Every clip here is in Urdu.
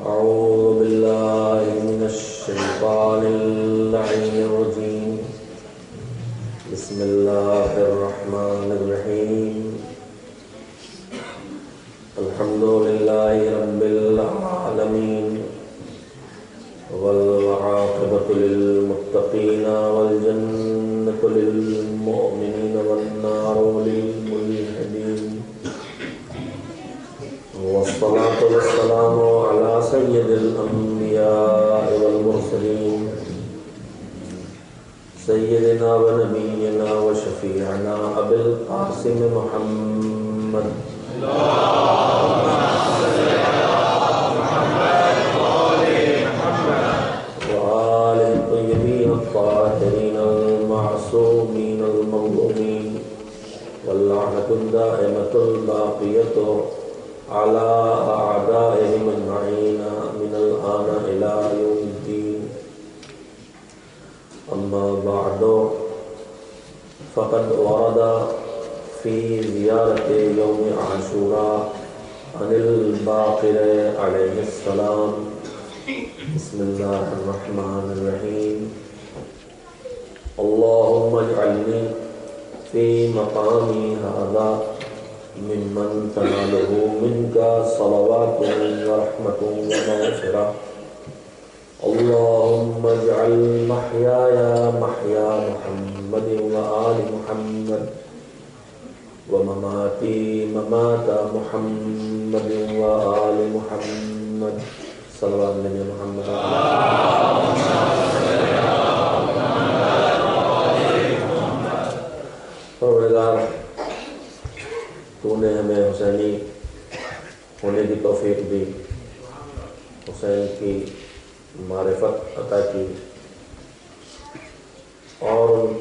أعوذ بالله من الشيطان اللعين الرجيم. بسم الله الرحمن الرحيم. الحمد لله رب العالمين والعاقبة للمتقين والجنة للمؤمنين والنار للملحدين، والصلاة والسلام على سيد الأنبياء والمرسلين سيدنا ونبينا وشفيعنا أبي القاسم محمد وآله الطيبين الطاهرين المعصومين المظلومين، واللعنة الدائمة الباقية على أعدائهم أجمعين من الآن إلى يوم الدين. أما بعد، فقد ورد في زيارة يوم عاشوراء عن الباقر عليه السلام. بسم الله الرحمن الرحيم. اللهم اجعلني في مقامي هذا ممن تناله منك صلوات ورحمة ومغفرة. اللهم اجعل محياي محيا محمد وآل محمد، ومماتي ممات محمد وآل محمد. صلوات علی محمد. پروردگار، تو نے ہمیں حسینی ہونے کی توفیق دی، حسین کی معرفت عطا کی، اور ان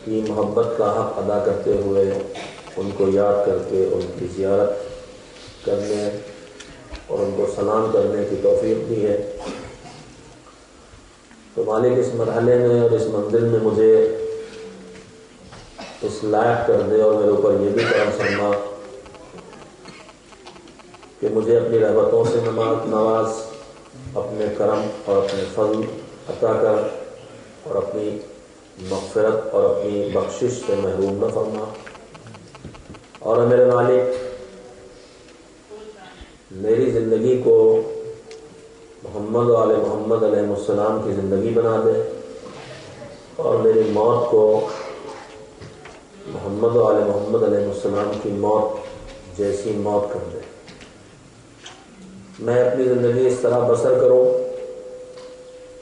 کی محبت کا حق ادا کرتے ہوئے ان کو یاد کر کے ان کی زیارت کرنے اور ان کو سلام کرنے کی توفیق دی ہے. تو مالک اس مرحلے میں اور اس منزل میں مجھے اس لائق کر دے، اور میرے اوپر یہ بھی کرم فرما کہ مجھے اپنی رحمتوں سے نواز، اپنے کرم اور اپنے فضل عطا کر، اور اپنی مغفرت اور اپنی بخشش سے محروم نہ فرما. اور میرے مالک، میری زندگی کو محمد و آل محمد علیہ السلام کی زندگی بنا دے، اور میری موت کو محمد و آل محمد علیہ السلام کی موت جیسی موت کر دے. میں اپنی زندگی اس طرح بسر کروں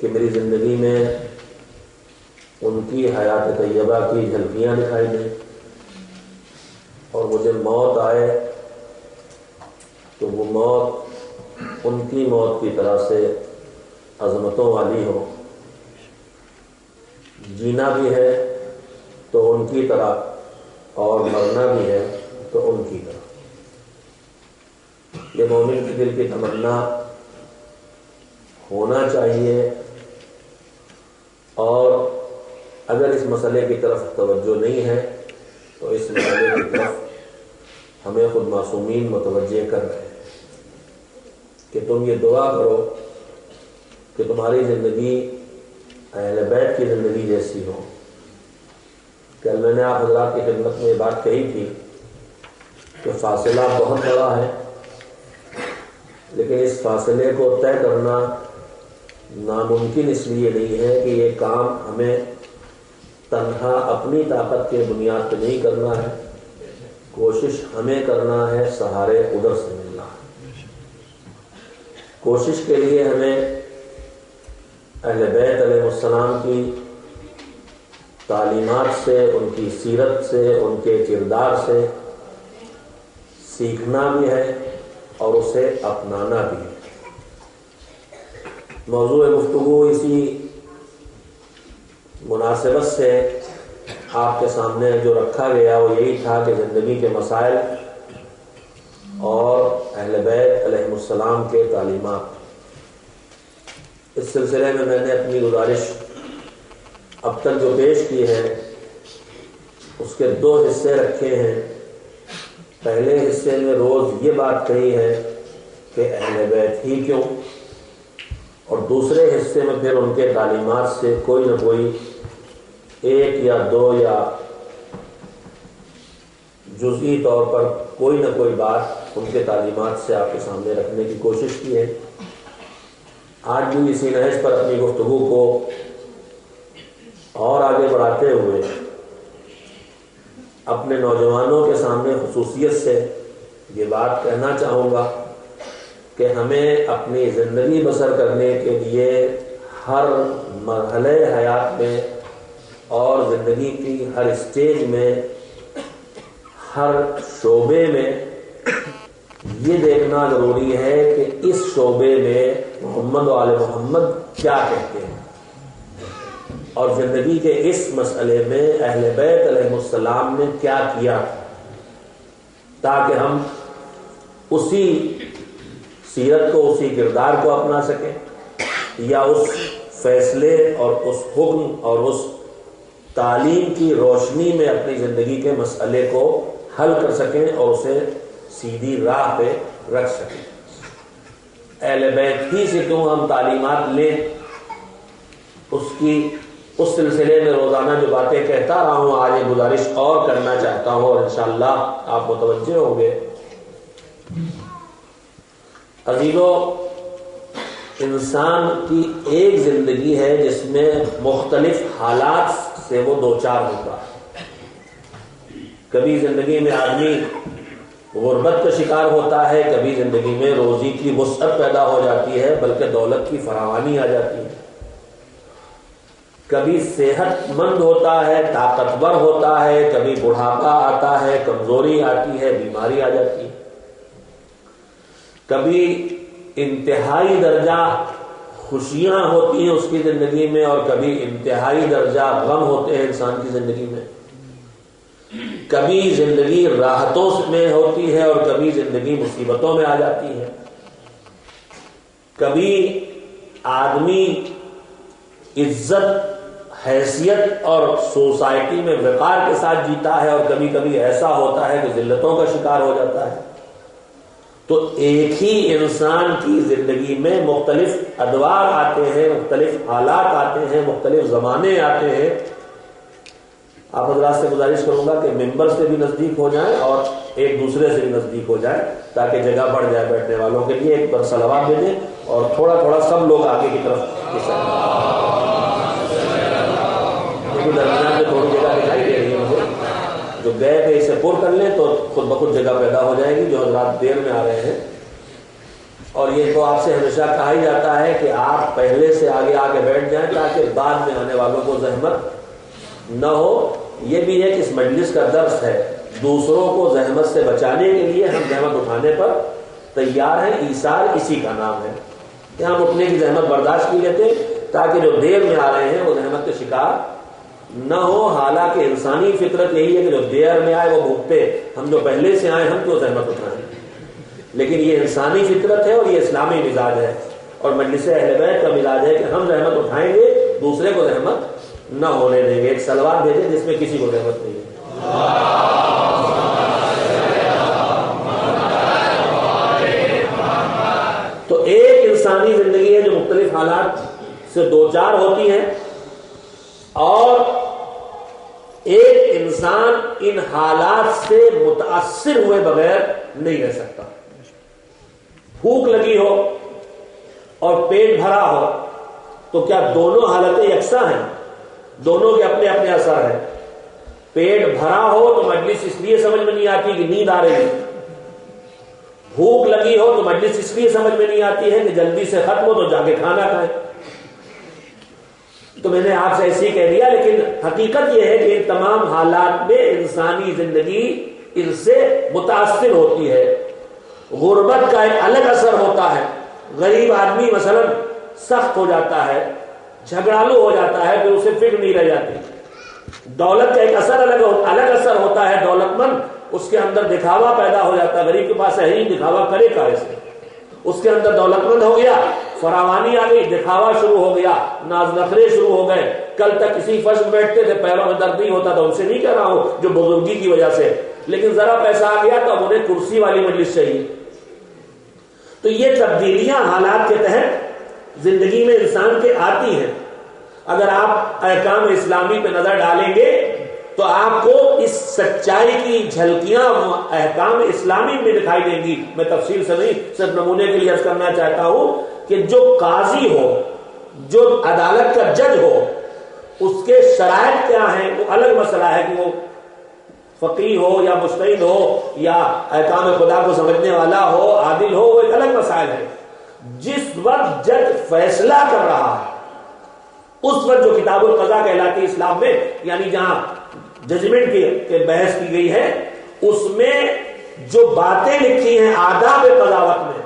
کہ میری زندگی میں ان کی حیات طیبہ کی جھلکیاں دکھائی دیں، اور مجھے موت آئے تو وہ موت ان کی موت کی طرح سے عظمتوں والی ہو. جینا بھی ہے تو ان کی طرح، اور مرنا بھی ہے تو ان کی طرح. یہ مومن کے دل کی تمنا ہونا چاہیے. اور اگر اس مسئلے کی طرف توجہ نہیں ہے تو اس مسئلے کی طرف ہمیں خود معصومین متوجہ کر رہے ہیں کہ تم یہ دعا کرو کہ تمہاری زندگی اہل بیت کی زندگی جیسی ہو. کل میں نے آپ حضرات کی خدمت میں یہ بات کہی تھی کہ فاصلہ بہت بڑا ہے، لیکن اس فاصلے کو طے کرنا ناممکن اس لیے نہیں ہے کہ یہ کام ہمیں تنہا اپنی طاقت کے بنیاد پہ نہیں کرنا ہے. کوشش ہمیں کرنا ہے، سہارے ادھر سے ملنا ہے. کوشش کے لیے ہمیں اہل بیت علیہ السلام کی تعلیمات سے، ان کی سیرت سے، ان کے کردار سے سیکھنا بھی ہے اور اسے اپنانا بھی ہے. موضوع گفتگو اسی مناسبت سے آپ کے سامنے جو رکھا گیا وہ یہی تھا کہ زندگی کے مسائل اور اہل بیت علیہ السلام کے تعلیمات. اس سلسلے میں نے اپنی گزارش اب تک جو پیش کی ہے اس کے 2 حصے رکھے ہیں. پہلے حصے میں روز یہ بات کہی ہے کہ اہل بیت ہی کیوں، اور دوسرے حصے میں پھر ان کے تعلیمات سے کوئی نہ کوئی ایک یا دو یا جزئی طور پر کوئی نہ کوئی بات ان کے تعلیمات سے آپ کے سامنے رکھنے کی کوشش کی ہے۔ آج بھی اسی نہج پر اپنی گفتگو کو اور آگے بڑھاتے ہوئے اپنے نوجوانوں کے سامنے خصوصیت سے یہ بات کہنا چاہوں گا کہ ہمیں اپنی زندگی بسر کرنے کے لیے ہر مرحلے حیات میں اور زندگی کی ہر اسٹیج میں، ہر شعبے میں یہ دیکھنا ضروری ہے کہ اس شعبے میں محمد و آل محمد کیا کہتے ہیں، اور زندگی کے اس مسئلے میں اہل بیت علیہ السلام نے کیا کیا، تاکہ ہم اسی سیرت کو، اسی کردار کو اپنا سکیں، یا اس فیصلے اور اس حکم اور اس تعلیم کی روشنی میں اپنی زندگی کے مسئلے کو حل کر سکیں اور اسے سیدھی راہ پہ رکھ سکیں۔ اہل بیت ہی سے کیوں ہم تعلیمات لیں، اس سلسلے میں روزانہ جو باتیں کہتا رہا ہوں، آج یہ گزارش اور کرنا چاہتا ہوں اور انشاءاللہ آپ متوجہ ہوں گے۔ عزیزو، انسان کی ایک زندگی ہے جس میں مختلف حالات سے وہ دوچار ہوتا ہے۔ کبھی زندگی میں آدمی غربت کا شکار ہوتا ہے، کبھی زندگی میں روزی کی وسعت پیدا ہو جاتی ہے، بلکہ دولت کی فراوانی آ جاتی ہے۔ کبھی صحت مند ہوتا ہے، طاقتور ہوتا ہے، کبھی بڑھاپا آتا ہے، کمزوری آتی ہے، بیماری آ جاتی ہے۔ کبھی انتہائی درجہ خوشیاں ہوتی ہیں اس کی زندگی میں، اور کبھی انتہائی درجہ غم ہوتے ہیں انسان کی زندگی میں۔ کبھی زندگی راحتوں میں ہوتی ہے اور کبھی زندگی مصیبتوں میں آ جاتی ہے۔ کبھی آدمی عزت، حیثیت اور سوسائٹی میں وقار کے ساتھ جیتا ہے، اور کبھی کبھی ایسا ہوتا ہے کہ ذلتوں کا شکار ہو جاتا ہے۔ تو ایک ہی انسان کی زندگی میں مختلف ادوار آتے ہیں، مختلف حالات آتے ہیں، مختلف زمانے آتے ہیں۔ آپ حضرات سے گزارش کروں گا کہ ممبر سے بھی نزدیک ہو جائیں اور ایک دوسرے سے بھی نزدیک ہو جائیں، تاکہ جگہ بڑھ جائے بیٹھنے والوں کے لیے۔ ایک بار صلوات بھیجیں اور تھوڑا تھوڑا سب لوگ آگے کی طرف درمیان میں تھوڑی جگہ دکھائی دے رہی ہے مجھے، جو گئے تھے اسے پور کر لیں تو خود بخود جگہ پیدا ہو جائے گی، جو حضرات دیر میں آ رہے ہیں۔ اور یہ تو آپ سے ہمیشہ کہا ہی جاتا ہے کہ آپ پہلے سے آگے بیٹھ جائیں تاکہ بعد میں آنے والوں کو زحمت نہ ہو۔ یہ بھی ہے کہ اس مجلس کا درس ہے، دوسروں کو زحمت سے بچانے کے لیے ہم زحمت اٹھانے پر تیار ہیں۔ ایثار اسی کا نام ہے کہ ہم اٹھنے کی زحمت برداشت کی لیتے تاکہ جو دیر میں آ رہے ہیں وہ زحمت کے شکار نہ ہو۔ حالانکہ انسانی فطرت یہی ہے کہ جو دیر میں آئے وہ بھوکتے، ہم جو پہلے سے آئے ہم کیوں زحمت اٹھائیں، لیکن یہ انسانی فطرت ہے اور یہ اسلامی مزاج ہے، اور مجلس اہل بیت کا مزاج ہے کہ ہم زحمت اٹھائیں گے، دوسرے کو زحمت نہ ہونے دیں گے۔ ایک صلوات بھیجیں جس میں کسی کو زحمت نہیں ہے۔ تو ایک انسانی زندگی ہے جو مختلف حالات سے دوچار ہوتی ہے، اور ایک انسان ان حالات سے متاثر ہوئے بغیر نہیں رہ سکتا۔ بھوک لگی ہو اور پیٹ بھرا ہو تو کیا دونوں حالتیں یکساں ہیں؟ دونوں کے اپنے اپنے اثر ہیں۔ پیٹ بھرا ہو تو مجلس اس لیے سمجھ میں نہیں آتی کہ نیند آ رہی ہے، بھوک لگی ہو تو مجلس اس لیے سمجھ میں نہیں آتی ہے کہ جلدی سے ختم ہو تو جا کے کھانا کھائیں۔ تو میں نے آپ سے ایسے ہی کہہ دیا، لیکن حقیقت یہ ہے کہ ان تمام حالات میں انسانی زندگی ان سے متاثر ہوتی ہے۔ غربت کا ایک الگ اثر ہوتا ہے۔ غریب آدمی مثلا سخت ہو جاتا ہے، جھگڑالو ہو جاتا ہے، پھر اسے فکر نہیں رہ جاتی۔ دولت کا ایک الگ اثر ہوتا ہے۔ دولت مند، اس کے اندر دکھاوا پیدا ہو جاتا ہے، غریب کے پاس ہے ہی دکھاوا کرے کا ایسے۔ اس کے اندر دولت مند ہو گیا، فراوانی آ گئی، دکھاوا شروع ہو گیا، ناز نخرے شروع ہو گئے۔ کل تک کسی فرش میں بیٹھتے تھے، پیروں میں درد نہیں ہوتا تھا، ان سے نہیں کہہ رہا ہوں جو بزرگی کی وجہ سے، لیکن ذرا پیسہ آ گیا تو اب انہیں کرسی والی مجلس چاہیے۔ تو یہ تبدیلیاں حالات کے تحت زندگی میں انسان کے آتی ہیں. اگر آپ احکام اسلامی پہ نظر ڈالیں گے تو آپ کو اس سچائی کی جھلکیاں احکام اسلامی میں دکھائی دیں گی. میں تفصیل سے نہیں، صرف نمونے کے لیے عرض کرنا چاہتا ہوں کہ جو قاضی ہو، جو عدالت کا جج ہو، اس کے شرائط کیا ہیں وہ الگ مسئلہ ہے کہ وہ فقیہ ہو یا مجتہد ہو یا احکام خدا کو سمجھنے والا ہو، عادل ہو، وہ ایک الگ مسائل ہے. جس وقت جج فیصلہ کر رہا ہے اس وقت جو کتاب القضاء کہلاتی ہے اسلام میں، یعنی جہاں ججمنٹ کی بحث کی گئی ہے، اس میں جو باتیں لکھی ہیں آداب قضاوت میں،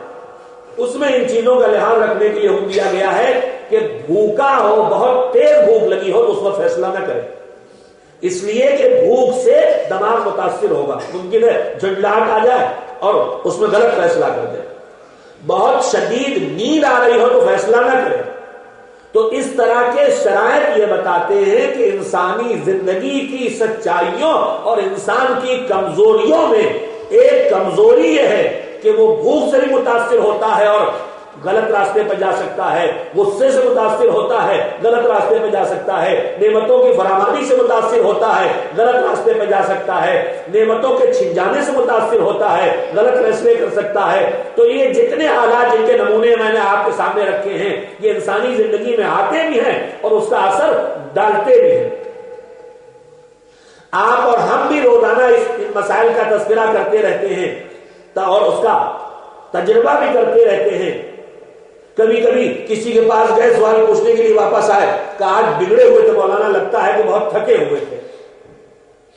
اس میں ان چیزوں کا لحاظ رکھنے کے لیے حکم دیا گیا ہے کہ بھوکا ہو، بہت تیز بھوک لگی ہو تو اس وقت فیصلہ نہ کرے، اس لیے کہ بھوک سے دماغ متاثر ہوگا، ممکن ہے جھنجھلاہٹ آ جائے اور اس میں غلط فیصلہ کر دے. بہت شدید نیند آ رہی ہو تو فیصلہ نہ کرے. تو اس طرح کے شرائط یہ بتاتے ہیں کہ انسانی زندگی کی سچائیوں اور انسان کی کمزوریوں میں ایک کمزوری یہ ہے کہ وہ بھوک سے بھی متاثر ہوتا ہے اور غلط راستے پہ جا سکتا ہے، غصے سے متاثر ہوتا ہے، غلط راستے پہ جا سکتا ہے، نعمتوں کی برآمدی سے متاثر ہوتا ہے، غلط راستے پہ جا سکتا ہے، نعمتوں کے چھن جانے سے متاثر ہوتا ہے، غلط فیصلے کر سکتا ہے. تو یہ جتنے حالات جن کے نمونے میں نے آپ کے سامنے رکھے ہیں یہ انسانی زندگی میں آتے بھی ہیں اور اس کا اثر ڈالتے بھی ہیں. آپ اور ہم بھی روزانہ اس مسائل کا تذکرہ کرتے رہتے ہیں اور اس کا تجربہ بھی کرتے رہتے ہیں. کبھی کبھی کسی کے پاس گئے سوال پوچھنے کے لیے واپس آئے کہ آج بگڑے ہوئے تھے مولانا، لگتا ہے کہ بہت تھکے ہوئے تھے.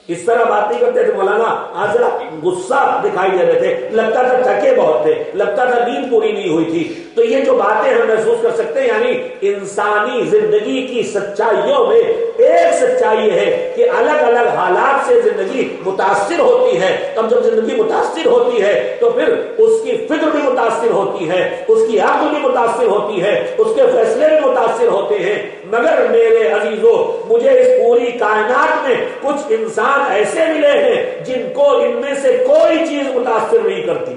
اس طرح بات نہیں کرتے تھے مولانا، آج ذرا غصہ دکھائی دے رہے تھے، لگتا تھا تھکے بہت تھے، لگتا تھا نیند پوری نہیں ہوئی تھی. تو یہ جو باتیں ہم محسوس کر سکتے ہیں، یعنی انسانی زندگی کی سچائیوں میں ایک سچائی ہے کہ الگ الگ حالات سے زندگی متاثر ہوتی ہے. اب جب زندگی متاثر ہوتی ہے تو پھر اس کی فکر بھی متاثر ہوتی ہے، اس کی عقل بھی متاثر ہوتی ہے، اس کے فیصلے بھی متاثر ہوتے ہیں. مگر میرے عزیزو، مجھے اس پوری کائنات میں کچھ انسان ایسے ملے ہیں جن کو ان میں سے کوئی چیز متاثر نہیں کرتی.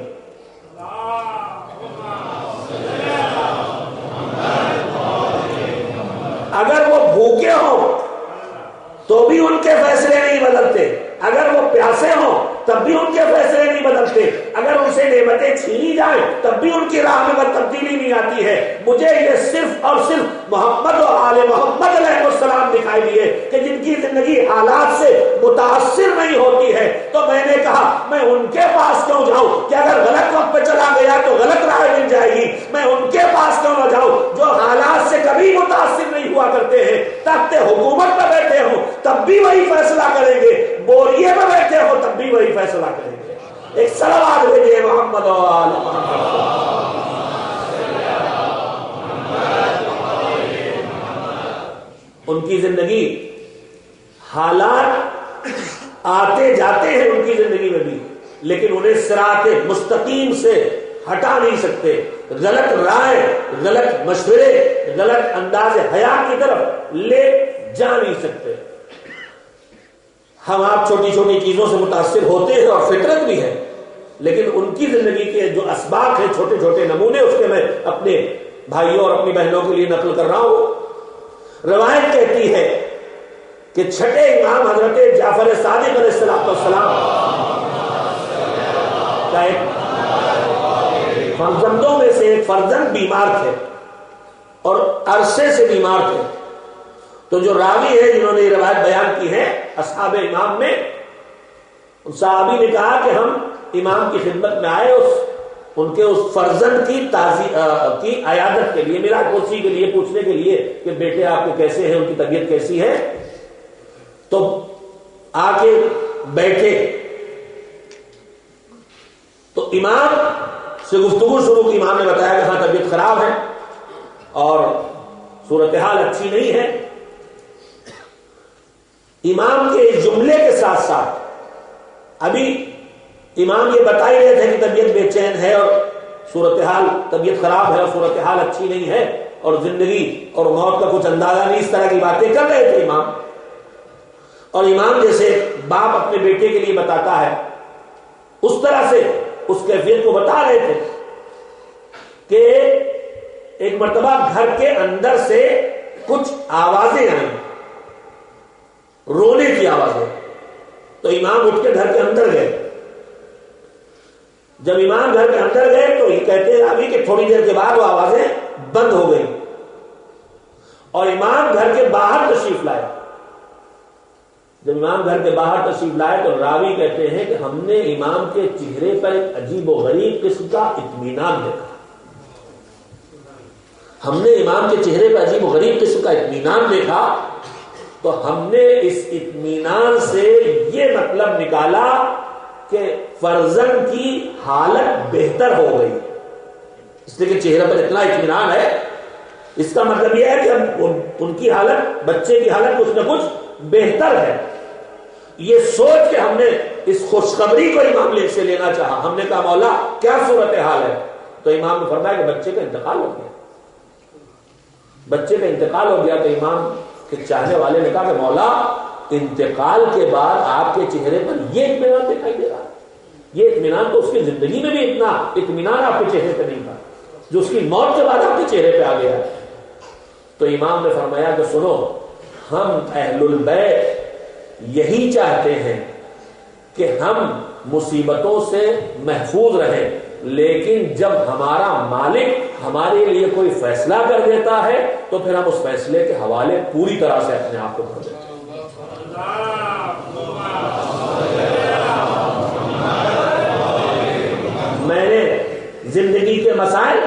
اگر وہ بھوکے ہوں تو بھی ان کے فیصلے نہیں بدلتے، اگر وہ پیاسے ہوں تب بھی ان کے فیصلے نہیں بدلتے، اگر ان سے نعمتیں چھینی جائیں تب بھی ان کی راہ میں تبدیلی نہیں آتی ہے. مجھے یہ صرف اور صرف محمد اور آل محمد علیہ السلام دکھائی دیے کہ جن کی زندگی حالات سے متاثر نہیں ہوتی ہے. تو میں نے کہا میں ان کے پاس کیوں جاؤں کہ اگر غلط وقت پہ چلا گیا تو غلط راہ مل جائے گی. میں ان کے پاس کیوں نہ جاؤں جو حالات سے کبھی متاثر نہیں ہوا کرتے ہیں، تخت حکومت پہ بیٹھے ہوں تب بھی وہی فیصلہ کریں گے، بوریے میں بیٹھے ہو تب بھی وہی فیصلہ کریں گے. ایک صلوات بھیجیے محمد و آل محمد. ان کی زندگی حالات آتے جاتے ہیں ان کی زندگی میں بھی، لیکن انہیں صراط مستقیم سے ہٹا نہیں سکتے. غلط رائے، غلط مشورے، غلط انداز حیات کی طرف لے جا نہیں سکتے. ہم آپ چھوٹی چھوٹی چیزوں سے متاثر ہوتے ہیں اور فطرت بھی ہے، لیکن ان کی زندگی کے جو اسباق ہیں، چھوٹے چھوٹے نمونے، اس کے میں اپنے بھائیوں اور اپنی بہنوں کے لیے نقل کر رہا ہوں. روایت کہتی ہے کہ چھٹے امام حضرت جعفر صادق علیہ السلام کا ایک فرزندوں میں سے ایک فرزند بیمار تھے اور عرصے سے بیمار تھے. تو جو راوی ہے جنہوں نے یہ روایت بیان کی ہے اصحاب امام میں، ان صحابی نے کہا کہ ہم امام کی خدمت میں آئے ان کے اس فرزند کی عیادت کے لیے، میرا کوسی کے لیے، پوچھنے کے لیے کہ بیٹے آپ کے کیسے ہیں، ان کی طبیعت کیسی ہے. تو آ کے بیٹھے تو امام سے گفتگو شروع کی. امام نے بتایا کہ ہاں طبیعت خراب ہے اور صورتحال اچھی نہیں ہے. امام کے اس جملے کے ساتھ ساتھ ابھی امام یہ بتا ہی رہے تھے کہ طبیعت بے چین ہے اور صورتحال، طبیعت خراب ہے اور صورتحال اچھی نہیں ہے اور زندگی اور موت کا کچھ اندازہ نہیں، اس طرح کی باتیں کر رہے تھے امام. اور امام جیسے باپ اپنے بیٹے کے لیے بتاتا ہے اس طرح سے اس کیفیت کو بتا رہے تھے کہ ایک مرتبہ گھر کے اندر سے کچھ آوازیں آئیں، رونے کی آوازیں، تو امام اٹھ کے گھر کے اندر گئے۔ جب امام گھر کے اندر گئے تو یہ کہتے ہیں ابھی کہ تھوڑی دیر کے بعد وہ آوازیں بند ہو گئی اور امام گھر کے باہر تشریف لائے۔ جب امام گھر کے باہر تشریف لائے تو راوی کہتے ہیں کہ ہم نے امام کے چہرے پر ایک عجیب و غریب قسم کا اطمینان دیکھا۔ ہم نے امام کے چہرے پر عجیب و غریب قسم کا اطمینان دیکھا تو ہم نے اس اطمینان سے یہ مطلب نکالا کہ فرزند کی حالت بہتر ہو گئی، اس لیے کہ چہرے پر اتنا اطمینان ہے، اس کا مطلب یہ ہے کہ ان کی حالت، بچے کی حالت کچھ نہ کچھ بہتر ہے۔ یہ سوچ کے ہم نے اس خوشخبری کو امام سے لینا چاہا۔ ہم نے کہا مولا کیا صورتحال ہے؟ تو امام نے فرمایا کہ بچے کا انتقال ہو گیا۔ بچے کا انتقال ہو گیا تو امام کے چاہنے والے نے کہا کہ مولا انتقال کے بعد آپ کے چہرے پر یہ اطمینان دکھائی دے رہا ہے، یہ اطمینان تو اس کی زندگی میں بھی اتنا اطمینان آپ کے چہرے پہ نہیں تھا جو اس کی موت کے بعد آپ کے چہرے پہ آ گیا۔ تو امام نے فرمایا کہ سنو، ہم اہل البیت یہی چاہتے ہیں کہ ہم مصیبتوں سے محفوظ رہیں، لیکن جب ہمارا مالک ہمارے لیے کوئی فیصلہ کر دیتا ہے تو پھر ہم اس فیصلے کے حوالے پوری طرح سے اپنے آپ کو کر دیتے ہیں۔ میں نے زندگی کے مسائل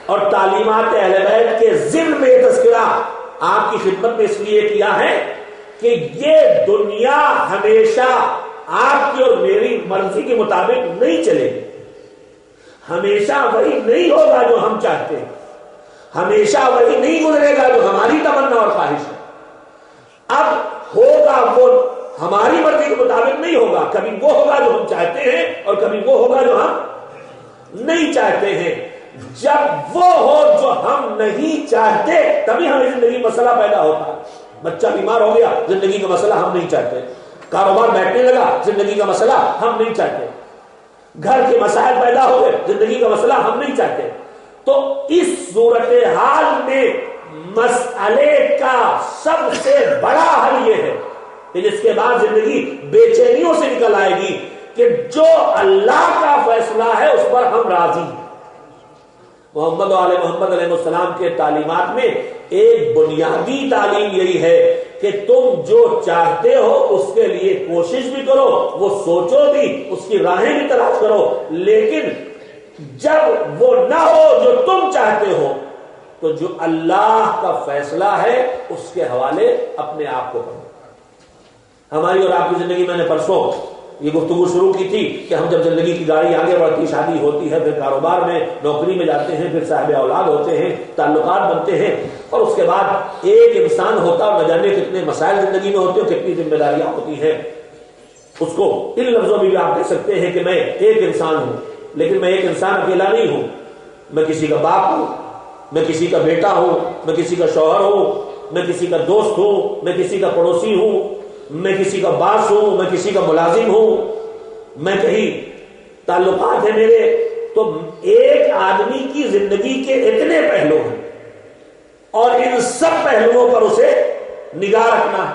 اور تعلیمات اہل بیت کے ضمن میں یہ تذکرہ آپ کی خدمت میں اس لیے کیا ہے کہ یہ دنیا ہمیشہ آپ کی اور میری مرضی کے مطابق نہیں چلے گی، ہمیشہ وہی نہیں ہوگا جو ہم چاہتے ہیں، ہمیشہ وہی نہیں گزرے گا جو ہماری تمنا اور خواہش ہے۔ اب ہوگا وہ ہماری مرضی کے مطابق نہیں ہوگا، کبھی وہ ہوگا جو ہم چاہتے ہیں اور کبھی وہ ہوگا جو ہم نہیں چاہتے ہیں۔ جب وہ ہو جو ہم نہیں چاہتے تبھی ہمیں زندگی میں مسئلہ پیدا ہوتا ہے۔ بچہ بیمار ہو گیا، زندگی کا مسئلہ ہم نہیں چاہتے، کاروبار بیٹھنے لگا، زندگی کا مسئلہ ہم نہیں چاہتے، گھر کے مسائل پیدا ہو گئے، زندگی کا مسئلہ ہم نہیں چاہتے۔ تو اس صورتحال میں مسئلے کا سب سے بڑا حل یہ ہے کہ جس کے بعد زندگی بے چینیوں سے نکل آئے گی کہ جو اللہ کا فیصلہ ہے اس پر ہم راضی ہیں۔ محمد علیہ السلام کے تعلیمات میں ایک بنیادی تعلیم یہی ہے کہ تم جو چاہتے ہو اس کے لیے کوشش بھی کرو، وہ سوچو بھی، اس کی راہیں بھی تلاش کرو، لیکن جب وہ نہ ہو جو تم چاہتے ہو تو جو اللہ کا فیصلہ ہے اس کے حوالے اپنے آپ کو کرو۔ ہماری اور آپ کی زندگی، میں نے پرسوں یہ گفتگو شروع کی تھی کہ ہم جب زندگی کی گاڑی آگے بڑھتی، شادی ہوتی ہے، پھر کاروبار میں، نوکری میں جاتے ہیں، پھر صاحب اولاد ہوتے ہیں، تعلقات بنتے ہیں، اور اس کے بعد ایک انسان ہوتا اور نہ جانے کتنے مسائل زندگی میں ہوتے ہیں، کتنی ذمہ داریاں ہوتی ہیں۔ اس کو ان لفظوں میں بھی آپ کہہ سکتے ہیں کہ میں ایک انسان ہوں، لیکن میں ایک انسان اکیلا نہیں ہوں، میں کسی کا باپ ہوں، میں کسی کا بیٹا ہوں، میں کسی کا شوہر ہوں، میں کسی کا دوست ہوں، میں کسی کا پڑوسی ہوں، میں کسی کا باس ہوں، میں کسی کا ملازم ہوں، میں کہیں تعلقات ہیں میرے۔ تو ایک آدمی کی زندگی کے اتنے پہلو ہیں اور ان سب پہلوؤں پر اسے نگاہ رکھنا ہے۔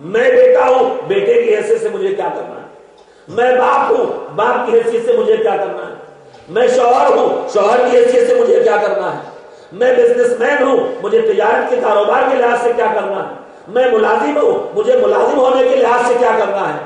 میں بیٹا ہوں، بیٹے کی حیثیت سے مجھے کیا کرنا ہے؟ میں باپ ہوں، باپ کی حیثیت سے مجھے کیا کرنا ہے؟ میں شوہر ہوں، شوہر کی حیثیت سے مجھے کیا کرنا ہے؟ میں بزنس مین ہوں، مجھے تجارت کے کاروبار کے لحاظ سے کیا کرنا ہے؟ میں ملازم ہوں، مجھے ملازم ہونے کے لحاظ سے کیا کرنا ہے؟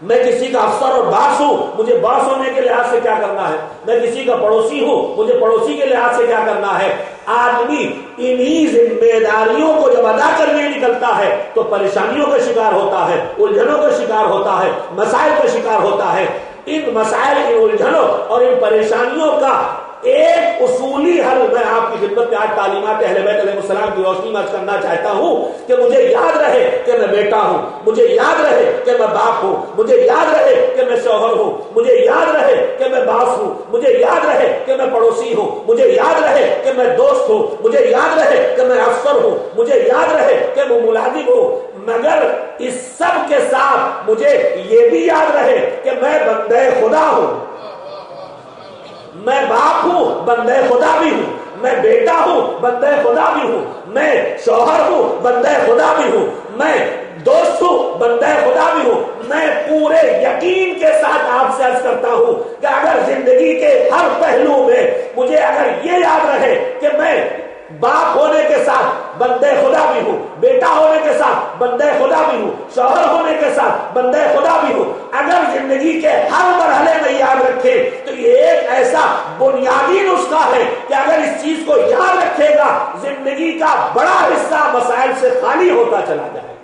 میں کسی کا افسر اور باس ہوں، مجھے باس ہونے کے لحاظ سے کیا کرنا ہے؟ میں کسی کا پڑوسی ہوں، مجھے پڑوسی کے لحاظ سے کیا کرنا ہے؟ آدمی انہی ذمہ داریوں کو جب ادا کرنے نکلتا ہے تو پریشانیوں کا شکار ہوتا ہے، الجھنوں کا شکار ہوتا ہے، مسائل کا شکار ہوتا ہے۔ ان مسائل، ان الجھنوں اور ان پریشانیوں کا ایک اصولی حل میں آپ کی خدمت میں آج تعلیمات اہل بیت علیہ السلام کی روشنی میں کرنا چاہتا ہوں کہ مجھے یاد رہے کہ میں بیٹا ہوں، مجھے یاد رہے کہ میں باپ ہوں، مجھے یاد رہے کہ میں شوہر ہوں، مجھے یاد رہے کہ میں باس ہوں، مجھے یاد رہے کہ میں پڑوسی ہوں، مجھے یاد رہے کہ میں دوست ہوں، مجھے یاد رہے کہ میں افسر ہوں، مجھے یاد رہے کہ میں ملازم ہوں، مگر اس سب کے ساتھ مجھے یہ بھی یاد رہے کہ میں بندے خدا ہوں، میں باپ ہوں، بندے خدا بھی ہوں، میں بیٹا ہوں بندہ خدا بھی ہوں، میں شوہر ہوں بندہ خدا بھی ہوں، میں دوست ہوں بندہ خدا بھی ہوں۔ میں پورے یقین کے ساتھ آپ سے عرض کرتا ہوں کہ اگر زندگی کے ہر پہلو میں مجھے اگر یہ یاد رہے کہ میں باپ ہونے کے ساتھ بندے خدا بھی ہوں، بیٹا ہونے کے ساتھ بندے خدا بھی ہوں، شوہر ہونے کے ساتھ بندے خدا بھی ہوں، اگر زندگی کے ہر مرحلے میں یاد رکھے تو یہ ایک ایسا بنیادی نسخہ ہے کہ اگر اس چیز کو یاد رکھے گا زندگی کا بڑا حصہ مسائل سے خالی ہوتا چلا جائے۔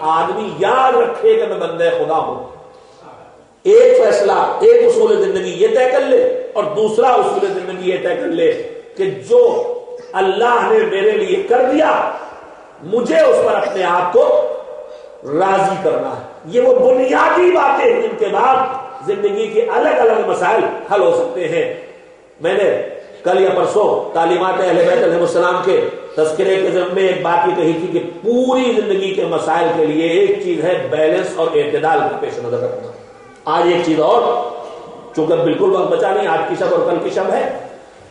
آدمی یاد رکھے کہ میں بندے خدا ہوں، ایک فیصلہ، ایک اصول زندگی یہ طے کر لے، اور دوسرا اصول زندگی یہ طے کر لے کہ جو اللہ نے میرے لیے کر دیا مجھے اس پر اپنے آپ کو راضی کرنا ہے۔ یہ وہ بنیادی باتیں ہیں جن کے بعد زندگی کے الگ الگ مسائل حل ہو سکتے ہیں۔ میں نے کل یا پرسوں تعلیمات اہل بیت علیہ السلام کے تذکرے کے ضمن میں ایک بات یہ کہی تھی کہ پوری زندگی کے مسائل کے لیے ایک چیز ہے بیلنس اور اعتدال کا پیش نظر رکھنا۔ آج ایک چیز اور، چونکہ بالکل وقت بچا نہیں، آج کی شب اور کل کی شب ہے،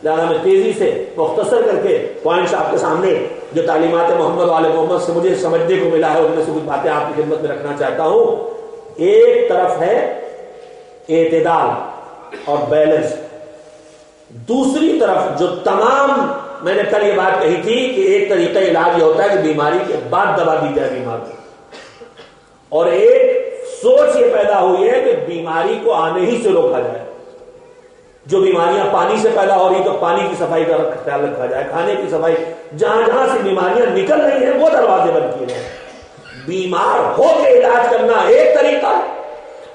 لہٰذا میں تیزی سے مختصر کر کے پوائنٹس آپ کے سامنے جو تعلیمات محمد وآل محمد سے مجھے سمجھنے کو ملا ہے ان میں سے کچھ باتیں آپ کی خدمت میں رکھنا چاہتا ہوں۔ ایک طرف ہے اعتدال اور بیلنس، دوسری طرف جو تمام، میں نے کل یہ بات کہی تھی کہ ایک طریقہ علاج یہ ہوتا ہے کہ بیماری کے بعد دوا دی جائے بیمار کو، اور ایک سوچ یہ پیدا ہوئی ہے کہ بیماری کو آنے ہی سے روکا جائے۔ جو بیماریاں پانی سے پیدا ہو رہی تو پانی کی صفائی کا خیال رکھا جائے، کھانے کی صفائی، جہاں جہاں سے بیماریاں نکل رہی ہیں وہ دروازے بند کیے جائیں۔ بیمار ہو کے علاج کرنا ایک طریقہ ہے،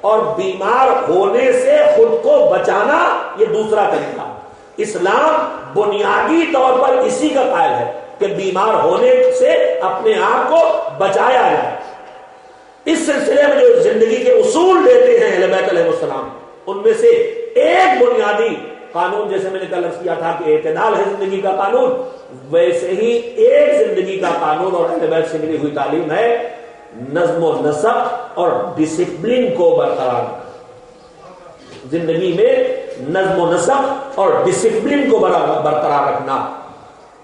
اور بیمار ہونے سے خود کو بچانا یہ دوسرا طریقہ۔ اسلام بنیادی طور پر اسی کا قائل ہے کہ بیمار ہونے سے اپنے آپ کو بچایا جائے۔ اس سلسلے میں جو زندگی کے اصول دیتے ہیں اہل بیت علیہ السلام، ان میں سے ایک بنیادی قانون، جیسے میں نے کل عرض کیا تھا کہ اعتدال ہے زندگی کا قانون، ویسے ہی ایک زندگی کا قانون اور اہل بیت سے ملی ہوئی تعلیم ہے نظم و نسق اور ڈسپلن کو برقرار رکھنا۔ زندگی میں نظم و نسق اور ڈسپلن کو برقرار رکھنا۔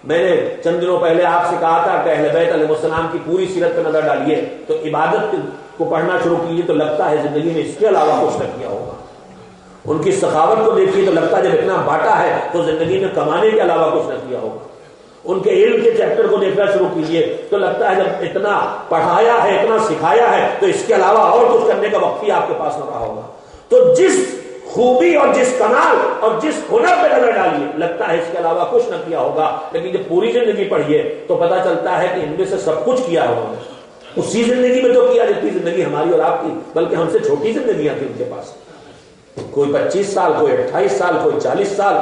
میں نے چند دنوں پہلے آپ سے کہا تھا کہ اہل بیت علیہ السلام کی پوری سیرت پہ نظر ڈالیے تو عبادت کو پڑھنا شروع کیجیے تو لگتا ہے زندگی میں اس کے علاوہ کچھ نہ کیا ہوگا۔ ان کی سخاوت کو دیکھیے تو لگتا ہے جب اتنا بانٹا ہے تو زندگی میں کمانے کے علاوہ کچھ نہ کیا ہوگا۔ ان کے علم کے چیپٹر کو دیکھنا شروع کیجیے تو لگتا ہے جب اتنا پڑھایا ہے، اتنا سکھایا ہے تو اس کے علاوہ اور کچھ کرنے کا وقت ہی آپ کے پاس نہ رہا ہوگا۔ تو جس خوبی اور جس کمال اور جس ہنر پہ نظر ڈالیے لگتا ہے اس کے علاوہ کچھ نہ کیا ہوگا، لیکن جب پوری زندگی پڑھیے تو پتہ چلتا ہے کہ ان میں سے سب کچھ کیا ہے انہوں نے۔ اسی زندگی میں جو کیا، جتنی زندگی ہماری اور آپ کی بلکہ ہم سے چھوٹی زندگیاں تھیں ان کے پاس، کوئی 25 سال، کوئی 28 سال، کوئی 40 سال،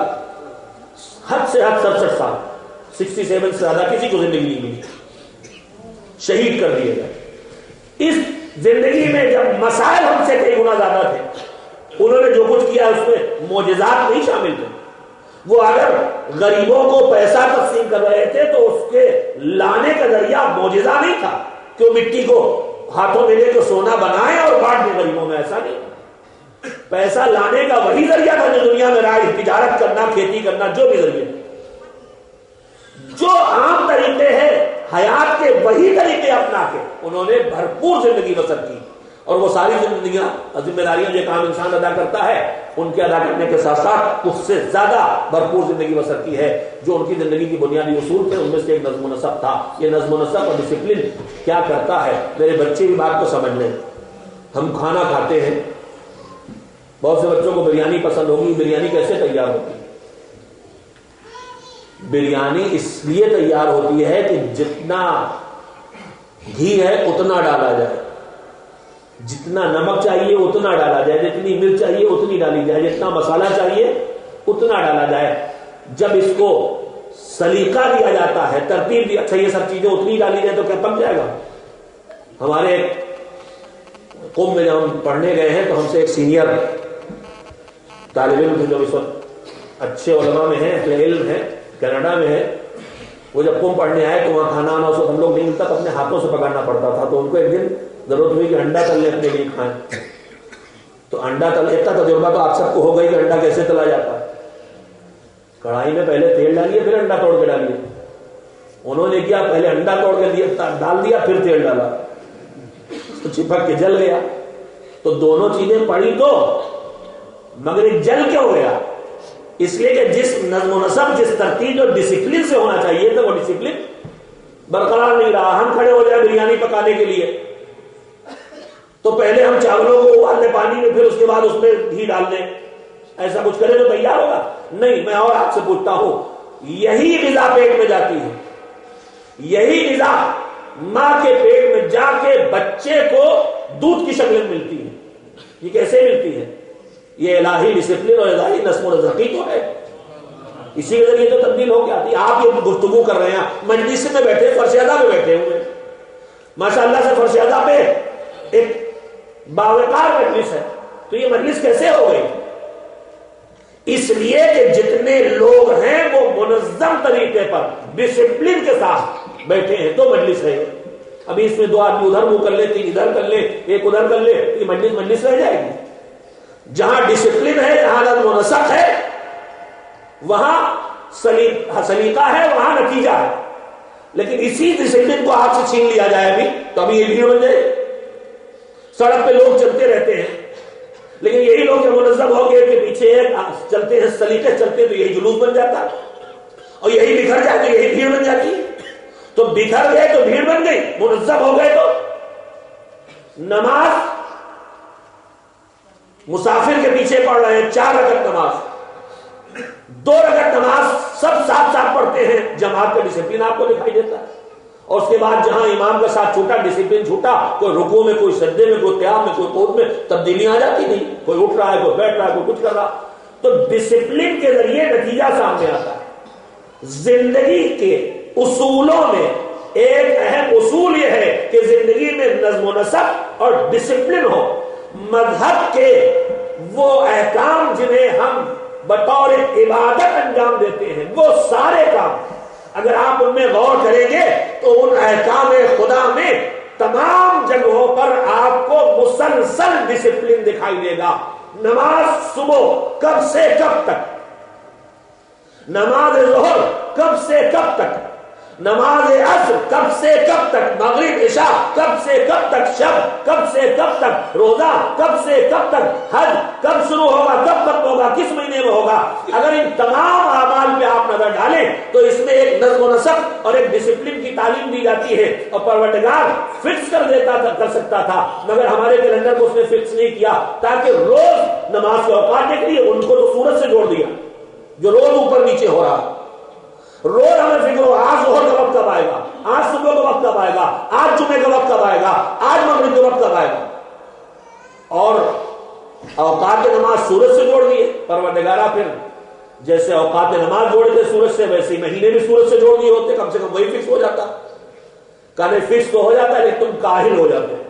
حد سے حد 67 سال، 67 سے زیادہ کسی کو زندگی نہیں ملی، شہید کر دیے گئے۔ اس زندگی میں جب مسائل ہم سے کئی گنا زیادہ تھے، انہوں نے جو کچھ کیا اس میں معجزات نہیں شامل تھے۔ وہ اگر غریبوں کو پیسہ تقسیم کر رہے تھے تو اس کے لانے کا ذریعہ معجزہ نہیں تھا کہ وہ مٹی کو ہاتھوں میں لے کے سونا بنائیں اور بانٹ دیں غریبوں میں، ایسا نہیں۔ پیسہ لانے کا وہی ذریعہ تھا جو دنیا میں رائج، تجارت کرنا، کھیتی کرنا، جو بھی ذریعے جو عام طریقے ہیں حیات کے، وہی طریقے اپنا کے انہوں نے بھرپور زندگی بسر کی، اور وہ ساری زندگیاں ذمہ داریاں جو کام انسان ادا کرتا ہے ان کے ادا کرنے کے ساتھ ساتھ اس سے زیادہ بھرپور زندگی بسر کی ہے۔ جو ان کی زندگی کی بنیادی اصول تھے ان میں سے ایک نظم و نسق تھا۔ یہ نظم و نسق اور ڈسپلن کیا کرتا ہے، میرے بچے بھی بات کو سمجھ لیں۔ ہم کھانا کھاتے ہیں، بہت سے بچوں کو بریانی پسند ہوگی، بریانی کیسے تیار ہوتی ہے؟ بریانی اس لیے تیار ہوتی ہے کہ جتنا گھی ہے اتنا ڈالا جائے، جتنا نمک چاہیے اتنا ڈالا جائے، جتنی مرچ چاہیے اتنی ڈالی جائے، جتنا مسالہ چاہیے اتنا ڈالا جائے۔ جب اس کو سلیقہ دیا جاتا ہے، ترتیب دی، اچھا یہ سب چیزیں اتنی ڈالی جائے تو کیا پک جائے گا؟ ہمارے قوم میں جب ہم پڑھنے گئے ہیں تو ہم سے ایک سینئر طالب علم تھے جو اس وقت اچھے علماء میں ہیں، اہل علم ہیں، کینیڈا میں ہے۔ وہ جب قوم پڑھنے آئے تو وہاں کھانا آنا اس وقت ہم لوگ نہیں ملتا تو اپنے ہاتھوں سے پکڑنا پڑتا تھا، تو ان کو ایک دن ضرورت ہوئی کہ انڈا تل لیں اپنے لیے کھائیں، تو انڈا تل، اتنا تجربہ تو آپ سب کو ہوگا ہی کہ انڈا کیسے تلا جاتا ہے۔ کڑھائی میں پہلے تیل ڈالیے پھر انڈا توڑ کے ڈالیے. انہوں نے کیا پہلے انڈا توڑ کے ڈال دیا پھر تیل ڈالا تو چپک کے جل گیا. تو دونوں چیزیں پڑی تو مگر جل کیوں گیا؟ اس لیے کہ جس نظم و نسق جس ترتیب اور ڈسپلن سے ہونا چاہیے تھا وہ ڈسپلن برقرار نہیں رہا. ہم کھڑے ہو جائیں بریانی پکانے کے لیے تو پہلے ہم چاولوں کو ابال لیں پانی میں پھر اس کے بعد اس میں گھی ڈال دیں. ایسا کچھ کریں تو تیار ہوگا؟ نہیں. میں اور آپ سے پوچھتا ہوں یہی غذا پیٹ میں جاتی ہے, یہی غذا ماں کے پیٹ میں جا کے بچے کو دودھ کی شکل میں ملتی ہے. یہ کیسے ملتی ہے؟ یہ الہی ڈسپلن اور الہی نظم و نسق تو ہے. اسی کے ذریعے تو تبدیل ہو کے آتی ہے. آپ یہ گفتگو کر رہے ہیں مجلس میں بیٹھے فرشیدہ پہ بیٹھے ہوئے ماشاءاللہ سے فرشیدہ پہ ایک باوقار مجلس ہے. تو یہ مجلس کیسے ہو گئی؟ اس لیے کہ جتنے لوگ ہیں وہ منظم طریقے پر ڈسپلن کے ساتھ بیٹھے ہیں تو مجلس ہے. ابھی اس میں 2 آدمی ادھر منہ کر لے, 3 ادھر کر لے, 1 ادھر کر لے, یہ مجلس رہ جائے گی. جہاں ڈسپلن ہے, جہاں نظم و نسق ہے, وہاں سلیقہ ہے, وہاں نتیجہ ہے. لیکن اسی ڈسپلن کو آپ سے چھین لیا جائے ابھی تو ابھی یہ بھیڑ بن جائے. سڑک پہ لوگ چلتے رہتے ہیں لیکن یہی لوگ جب منظم ہو گئے کہ پیچھے چلتے ہیں سلیقے چلتے تو یہی جلوس بن جاتا اور یہی بکھر جائے تو یہی بھیڑ بن جاتی. تو بکھر گئے تو بھیڑ بن گئی, منظم ہو گئے تو نماز مسافر کے پیچھے پڑھ رہے ہیں 4 رکعت نماز, 2 رکعت نماز سب ساتھ ساتھ پڑھتے ہیں. جماعت کا ڈسپلن آپ کو دکھائی دیتا ہے. اور اس کے بعد جہاں امام کا ساتھ چھوٹا ڈسپلن چھوٹا, کوئی رکوع میں, کوئی سجدے میں, کوئی قیام میں, کوئی قعود میں تبدیلیاں آ جاتی نہیں. کوئی اٹھ رہا ہے, کوئی بیٹھ رہا ہے, کوئی کچھ کر رہا. تو ڈسپلن کے ذریعے نتیجہ سامنے آتا ہے. زندگی کے اصولوں میں ایک اہم اصول یہ ہے کہ زندگی میں نظم و نسق اور ڈسپلن ہو. مذہب کے وہ احکام جنہیں ہم بطور عبادت انجام دیتے ہیں, وہ سارے کام اگر آپ ان میں غور کریں گے تو ان احکام خدا میں تمام جگہوں پر آپ کو مسلسل ڈسپلن دکھائی دے گا. نماز صبح کب سے کب تک, نماز ظہر کب سے کب تک, نماز عصر کب سے کب تک, مغرب عشاء کب سے کب تک, شب کب سے کب تک, روزہ کب سے کب تک, حج کب شروع ہوگا, کب ختم ہوگا, کس مہینے میں ہوگا. اگر ان تمام اعمال پہ آپ نظر ڈالیں تو اس میں ایک نظم و نسق اور ایک ڈسپلن کی تعلیم دی جاتی ہے. اور پروردگار فکس کر دیتا تھا, کر سکتا تھا, مگر ہمارے کیلنڈر کو اس نے فکس نہیں کیا تاکہ روز نماز کے اوقات دیکھ لیے ان کو تو سورج سے جوڑ دیا جو روز اوپر نیچے ہو رہا. روز ہمیں فکر ہو آج ظہر کا وقت کب آئے گا, آج صبح کا وقت کب آئے گا, آج جمعے کا وقت کب آئے گا, آج مغرب کا وقت کب آئے گا. اور اوقات نماز سورج سے جوڑ دیے پروردگارہ. پھر جیسے اوقات نماز جوڑ دیے سورج سے ویسے ہی مہینے بھی سورج سے جوڑ دیے ہوتے, کم سے کم وہی فکس ہو جاتا. کہنے فکس تو ہو جاتا ہے لیکن تم کاہل ہو جاتے.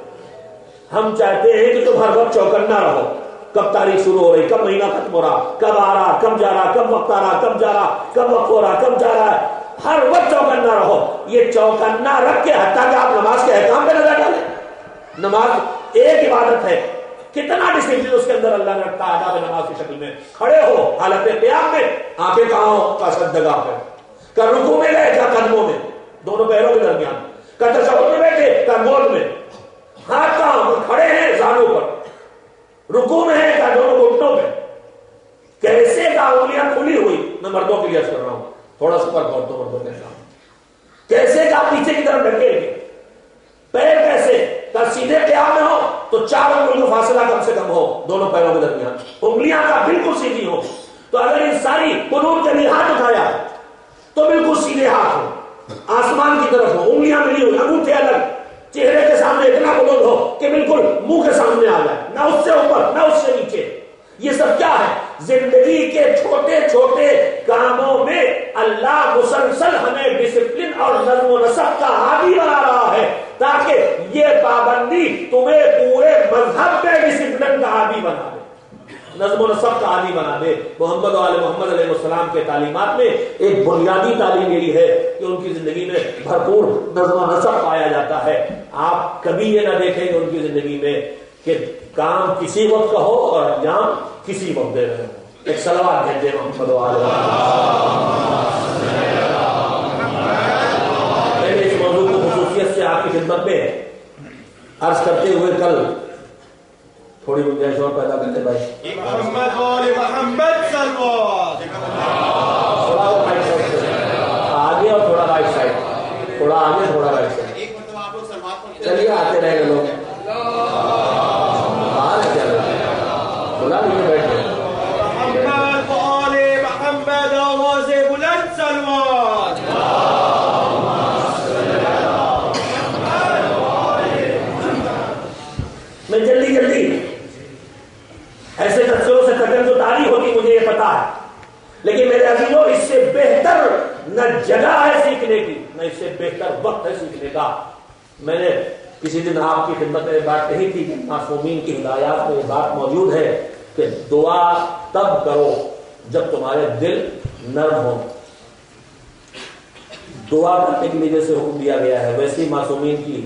ہم چاہتے ہیں کہ تم ہر وقت چوکنا رہو, کب تاریخ شروع ہو رہی, کب مہینہ ختم ہو رہا, کب آ رہا, کب جا رہا, کب وقت آ رہا, کب جا رہا, کب وقت ہو رہا, کب جا رہا ہے. ہر وقت چوکنا رہو. یہ چوکنا رکھ کے حتیٰ کہ آپ نماز کے احکام پہ نظر ڈالیں. نماز ایک عبادت ہے, کتنا ڈسپلن اس کے اندر اللہ نے رکھا. آداب نماز کی شکل میں کھڑے ہو حالت قیام میں, آنکھیں کہاں ہو, کا سجدگاہ پہ, کا رکوع میں گئے, کا قدموں میں, دونوں پیروں کے درمیان, کا تشہد میں بیٹھے, کا گود میں, ہاتھ کہاں, کھڑے ہیں زانوں پر, رکوع میں ہے کا دونوں گھٹنوں پہ, کیسے کا انگلیاں کھلی ہوئی. میں مردوں کے لیے عرض کر رہا ہوں, تھوڑا سا فرق عورتوں مردوں کے ساتھ. کیسے کا پیچھے کی طرف ڈھکے گئے, پیر کیسے کا سیدھے قیام میں ہو تو 4 انگلیوں کا فاصلہ کم سے کم ہو دونوں پیروں کے درمیان, انگلیاں کا بالکل سیدھی ہو. تو اگر ان ساری قنوت کے لیے ہاتھ اٹھایا تو بالکل سیدھے ہاتھ ہو, آسمان کی طرف ہو, انگلیاں ملی ہوئی, انگوٹھے الگ, چہرے کے سامنے اتنا بلند ہو کہ بالکل منہ کے سامنے آ جائے, نہ اس سے اوپر نہ اس سے نیچے. یہ سب کیا ہے؟ زندگی کے چھوٹے چھوٹے کاموں میں اللہ مسلسل ہمیں ڈسپلن اور نظم و نسق کا عادی بنا رہا ہے تاکہ یہ پابندی تمہیں پورے مذہب میں ڈسپلن کا عادی بنا دے, نظم و نسق کا عادی بنا دے. محمد و آل محمد علیہ السلام کے تعلیمات میں ایک بنیادی تعلیم یہی ہے کہ ان کی زندگی میں بھرپور نظم و نسق پایا جاتا ہے. آپ کبھی یہ نہ دیکھیں کہ ان کی زندگی میں کہ کام کسی وقت کا ہو اور انجام کسی وقت دے رہے ہو. ایک صلوات بھیجے محمد اس موضوع کو خصوصیت سے آپ کی خدمت میں عرض کرتے ہوئے کل تھوڑی گنجائش اور پیدا کرتے بھائی محمد وآل محمد صلوات آگے اور تھوڑا رائٹ سائڈ تھوڑا آگے تھوڑا رائٹ سائڈ چلیے آتے رہے گا لوگ باہر ہے کیا بلا لیجیے بیٹھ گئے محمد وآل محمد آواز بلند صلوات میں جلدی ایسے تفسیروں سے تکراری ہوتی مجھے یہ پتا ہے، لیکن میرے عزیزوں اس سے بہتر نہ جگہ ہے سیکھنے کی، نہ اس سے بہتر وقت ہے سیکھنے کا۔ میں نے کسی دن آپ کی خدمت میں بات کہی تھی کہ معصومین کی ہدایات میں یہ بات موجود ہے کہ دعا تب کرو جب تمہارے دل نرم ہو۔ دعا کرنے کے لیے جیسے حکم دیا گیا ہے ویسے ہی معصومین کی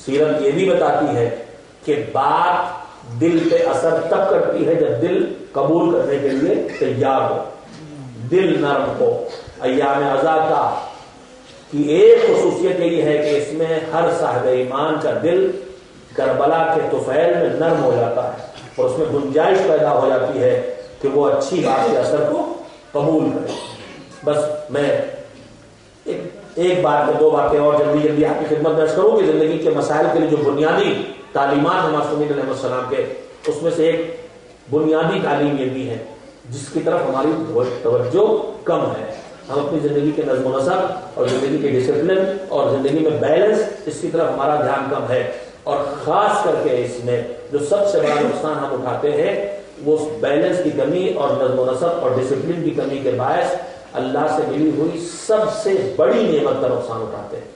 سیرت یہ بھی بتاتی ہے کہ بات دل پہ اثر تب کرتی ہے جب دل قبول کرنے کے لیے تیار ہو، دل نرم ہو۔ ایام عزا کا کی ایک خصوصیت یہی ہے کہ اس میں ہر صاحب ایمان کا دل کربلا کے طفیل میں نرم ہو جاتا ہے اور اس میں گنجائش پیدا ہو جاتی ہے کہ وہ اچھی بات کے اثر کو قبول کرے۔ بس میں ایک بات میں دو باتیں اور جلدی آپ کی خدمت درج کروں کہ زندگی کے مسائل کے لیے جو بنیادی تعلیمات ہیں معصومین علیہ السلام کے، اس میں سے ایک بنیادی تعلیم یہ بھی ہے جس کی طرف ہماری توجہ کم ہے۔ ہم اپنی زندگی کے نظم و نسق اور زندگی کے ڈسپلن اور زندگی میں بیلنس، اس کی طرف ہمارا دھیان کم ہے، اور خاص کر کے اس میں جو سب سے بڑا نقصان ہم اٹھاتے ہیں وہ بیلنس کی کمی اور نظم و نسق اور ڈسپلن کی کمی کے باعث اللہ سے ملی ہوئی سب سے بڑی نعمت کا نقصان اٹھاتے ہیں۔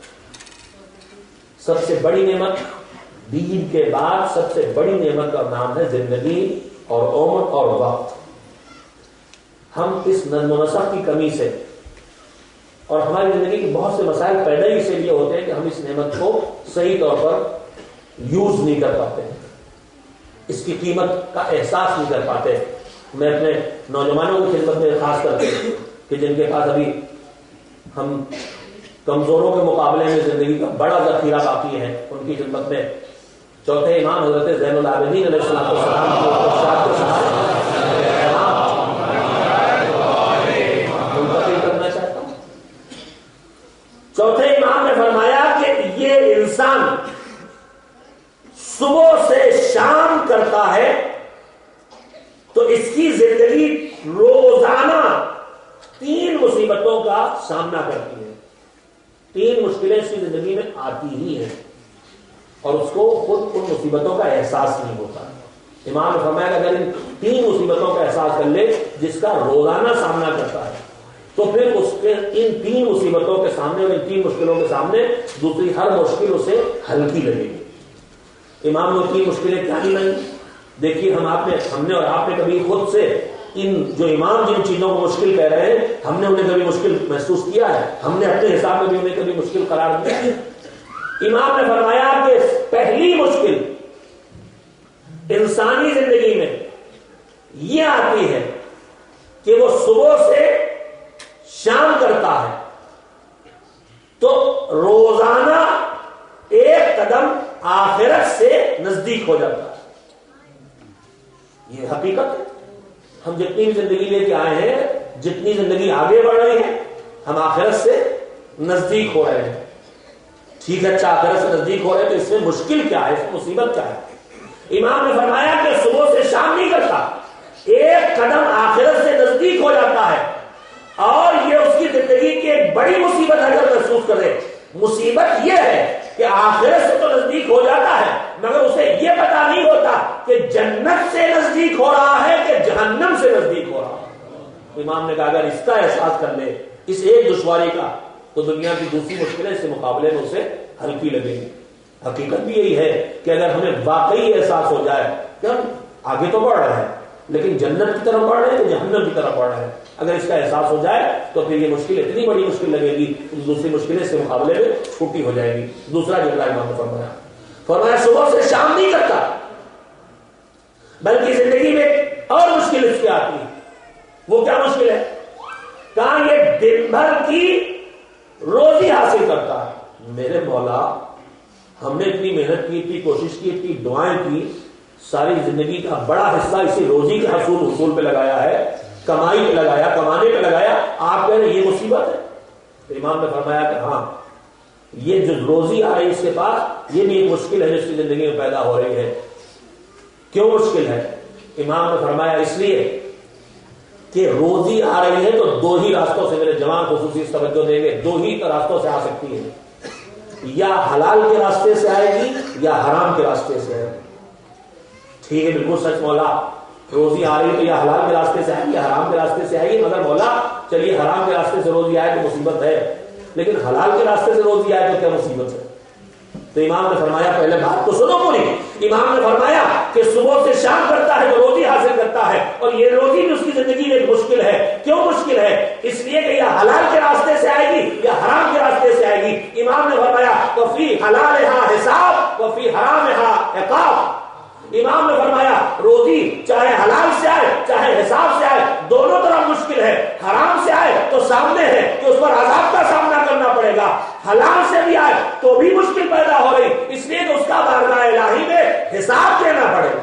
سب سے بڑی نعمت دین کے بعد سب سے بڑی نعمت کا نام ہے زندگی اور عمر اور وقت۔ ہم اس نظم و نسق کی کمی سے اور ہماری زندگی کے بہت سے مسائل پیدا ہی اسی لیے ہوتے ہیں کہ ہم اس نعمت کو صحیح طور پر یوز نہیں کر پاتے، اس کی قیمت کا احساس نہیں کر پاتے۔ میں اپنے نوجوانوں کی خدمت میں خاص کر کے کہ جن کے پاس ابھی ہم کمزوروں کے مقابلے میں زندگی کا بڑا ذخیرہ باقی ہے، ان کی خدمت میں چوتھے امام حضرت زین العابدین علیہ السلام کو منتقل کرنا چاہتا ہوں۔ چوتھے امام نے فرمایا کہ یہ انسان صبح سے شام کرتا ہے تو اس کی زندگی روزانہ 3 مصیبتوں کا سامنا کرتی ہے، 3 مشکلیں اس کی زندگی میں آتی ہی ہیں اور اس کو خود ان مصیبتوں کا احساس نہیں ہوتا۔ امام نے فرمایا کہ اگر ان 3 مصیبتوں کا احساس کر لے جس کا روزانہ سامنا کرتا ہے تو پھر اس کے ان 3 مصیبتوں کے سامنے اور ان 3 مشکلوں کے سامنے دوسری ہر مشکل اسے ہلکی لگے گی۔ امام نے 3 مشکلیں کیا نہیں؟ دیکھیے ہم نے اور آپ نے کبھی خود سے ان جو امام جن چیزوں کو مشکل کہہ رہے ہیں ہم نے انہیں کبھی مشکل محسوس کیا ہے؟ ہم نے اپنے حساب میں بھی انہیں کبھی مشکل قرار دیا ہے؟ امام نے فرمایا کہ پہلی مشکل انسانی زندگی میں یہ آتی ہے کہ وہ صبح سے شام کرتا ہے تو روزانہ 1 قدم آخرت سے نزدیک ہو جاتا ہے۔ یہ حقیقت ہے۔ ہم جتنی بھی زندگی لے کے آئے ہیں، جتنی زندگی آگے بڑھ رہی ہے، ہم آخرت سے نزدیک ہو رہے ہیں۔ ٹھیک ہے، اچھا آخرت سے نزدیک ہو رہے ہیں تو اس میں مشکل کیا ہے، اس میں مصیبت کیا ہے؟ امام نے فرمایا کہ صبح سے شام نہیں کرتا، 1 قدم آخرت سے نزدیک ہو جاتا ہے اور یہ اس کی زندگی کی ایک بڑی مصیبت اگر محسوس کرے۔ مصیبت یہ ہے کہ آخرت سے تو نزدیک ہو جاتا ہے مگر اسے یہ پتا نہیں ہوتا کہ جنت سے نزدیک ہو رہا ہے کہ جہنم سے نزدیک ہو رہا ہے۔ امام نے کہا اگر اس کا احساس کر لے اس ایک دشواری کا تو دنیا کی دوسری مشکلیں سے مقابلے میں اسے ہلکی لگیں گی۔ حقیقت بھی یہی ہے کہ اگر ہمیں واقعی احساس ہو جائے کہ ہم آگے تو بڑھ رہے ہیں لیکن جنت کی طرف بڑھ رہے ہیں کہ جہنم کی طرف بڑھ رہے ہیں، اگر اس کا احساس ہو جائے تو پھر یہ مشکل اتنی بڑی مشکل لگے گی دوسری مشکلیں سے مقابلے میں چھوٹی ہو جائے گی۔ دوسرا جملہ امام نے فرمایا صبح سے شام نہیں کرتا بلکہ زندگی میں اور مشکل اس کی آتی ہے وہ کیا مشکل ہے؟ کہاں یہ دن بھر کی روزی حاصل کرتا ہے۔ میرے مولا ہم نے اتنی محنت کی، اتنی کوشش کی، اتنی دعائیں کی، ساری زندگی کا بڑا حصہ اسی روزی کے حصول پہ لگایا ہے، کمائی پہ لگایا، کمانے پہ لگایا، آپ کہہ رہے ہیں یہ مصیبت ہے؟ تو امام نے فرمایا کہ ہاں یہ جو روزی آ رہی ہے اس کے پاس، یہ بھی ایک مشکل ہے جو اس کی زندگی میں پیدا ہو رہی ہے۔ کیوں مشکل ہے؟ امام نے فرمایا اس لیے کہ روزی آ رہی ہے تو دو ہی راستوں سے، میرے جوان خصوصی توجہ دیں گے، دو ہی راستوں سے آ سکتی ہے، یا حلال کے راستے سے آئے گی یا حرام کے راستے سے آئے گی۔ ٹھیک ہے، بالکل سچ مولا، روزی آ رہی ہے تو یا حلال کے راستے سے آئے گی یا حرام کے راستے سے آئے گی، مگر مولا چلیے حرام کے راستے سے روزی آئے تو مصیبت ہے، لیکن حلال کے راستے سے روزی آئے تو کیا مصیبت ہے؟ تو امام نے فرمایا پہلے بات تو سنو پوری۔ امام نے فرمایا کہ صبح سے شام کرتا ہے تو روزی حاصل کرتا ہے، اور یہ روزی بھی اس کی زندگی میں ایک مشکل ہے۔ کیوں مشکل ہے؟ اس لیے کہ یا حلال کے راستے سے آئے گی یا حرام کے راستے سے آئے گی۔ امام نے فرمایا وفی حلالہا حساب وفی حرامہا عقاب۔ امام نے فرمایا روزی چاہے حلال سے آئے چاہے حساب سے آئے، دونوں طرف مشکل ہے۔ حرام سے آئے تو سامنے ہے کہ اس پر عذاب کا سامنا کرنا پڑے گا، حلال سے بھی آئے تو بھی مشکل پیدا ہو رہی، اس لیے کہ اس کا بارگاہ الہی میں حساب دینا پڑے گا۔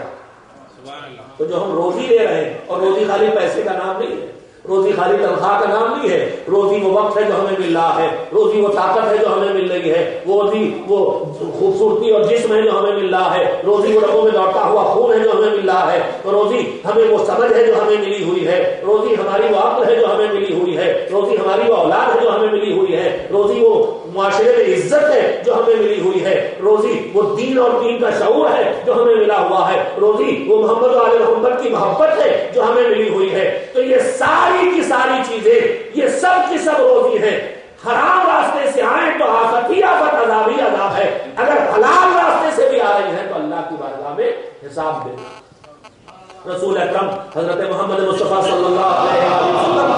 تو جو ہم روزی لے رہے ہیں، اور روزی خالی پیسے کا نام نہیں ہے، روزی خالی تنخواہ کا نام نہیں ہے، روزی وہ وقت ہے جو ہمیں مل رہا ہے، روزی وہ طاقت ہے جو ہمیں مل رہی ہے، روزی وہ خوبصورتی اور جسم ہے جو ہمیں مل رہا ہے، روزی وہ رگوں میں دوڑتا ہوا خون ہے جو ہمیں مل رہا ہے، روزی ہمیں وہ سمجھ ہے جو ہمیں ملی ہوئی ہے، روزی ہماری وہ عقل ہے جو ہمیں ملی ہوئی ہے، روزی ہماری وہ اولاد ہے جو ہمیں ملی ہوئی ہے، روزی وہ معاشرے میں عزت ہے جو ہمیں ملی ہوئی ہے، روزی وہ دین اور دین کا شعور ہے جو ہمیں ملا ہوا ہے، روزی وہ محمد و آل محمد کی محبت ہے جو ہمیں ملی ہوئی ہے۔ تو یہ ساری کی ساری چیزیں، یہ سب کی سب روزی ہیں۔ حرام راستے سے آئیں تو آفت ہی آفت، عذاب ہی عذاب ہے، اگر حلال راستے سے بھی آ رہی ہیں تو اللہ کی بارگاہ میں حساب دے۔ رسول اکرم حضرت محمد مصطفیٰ صلی اللہ علیہ وسلم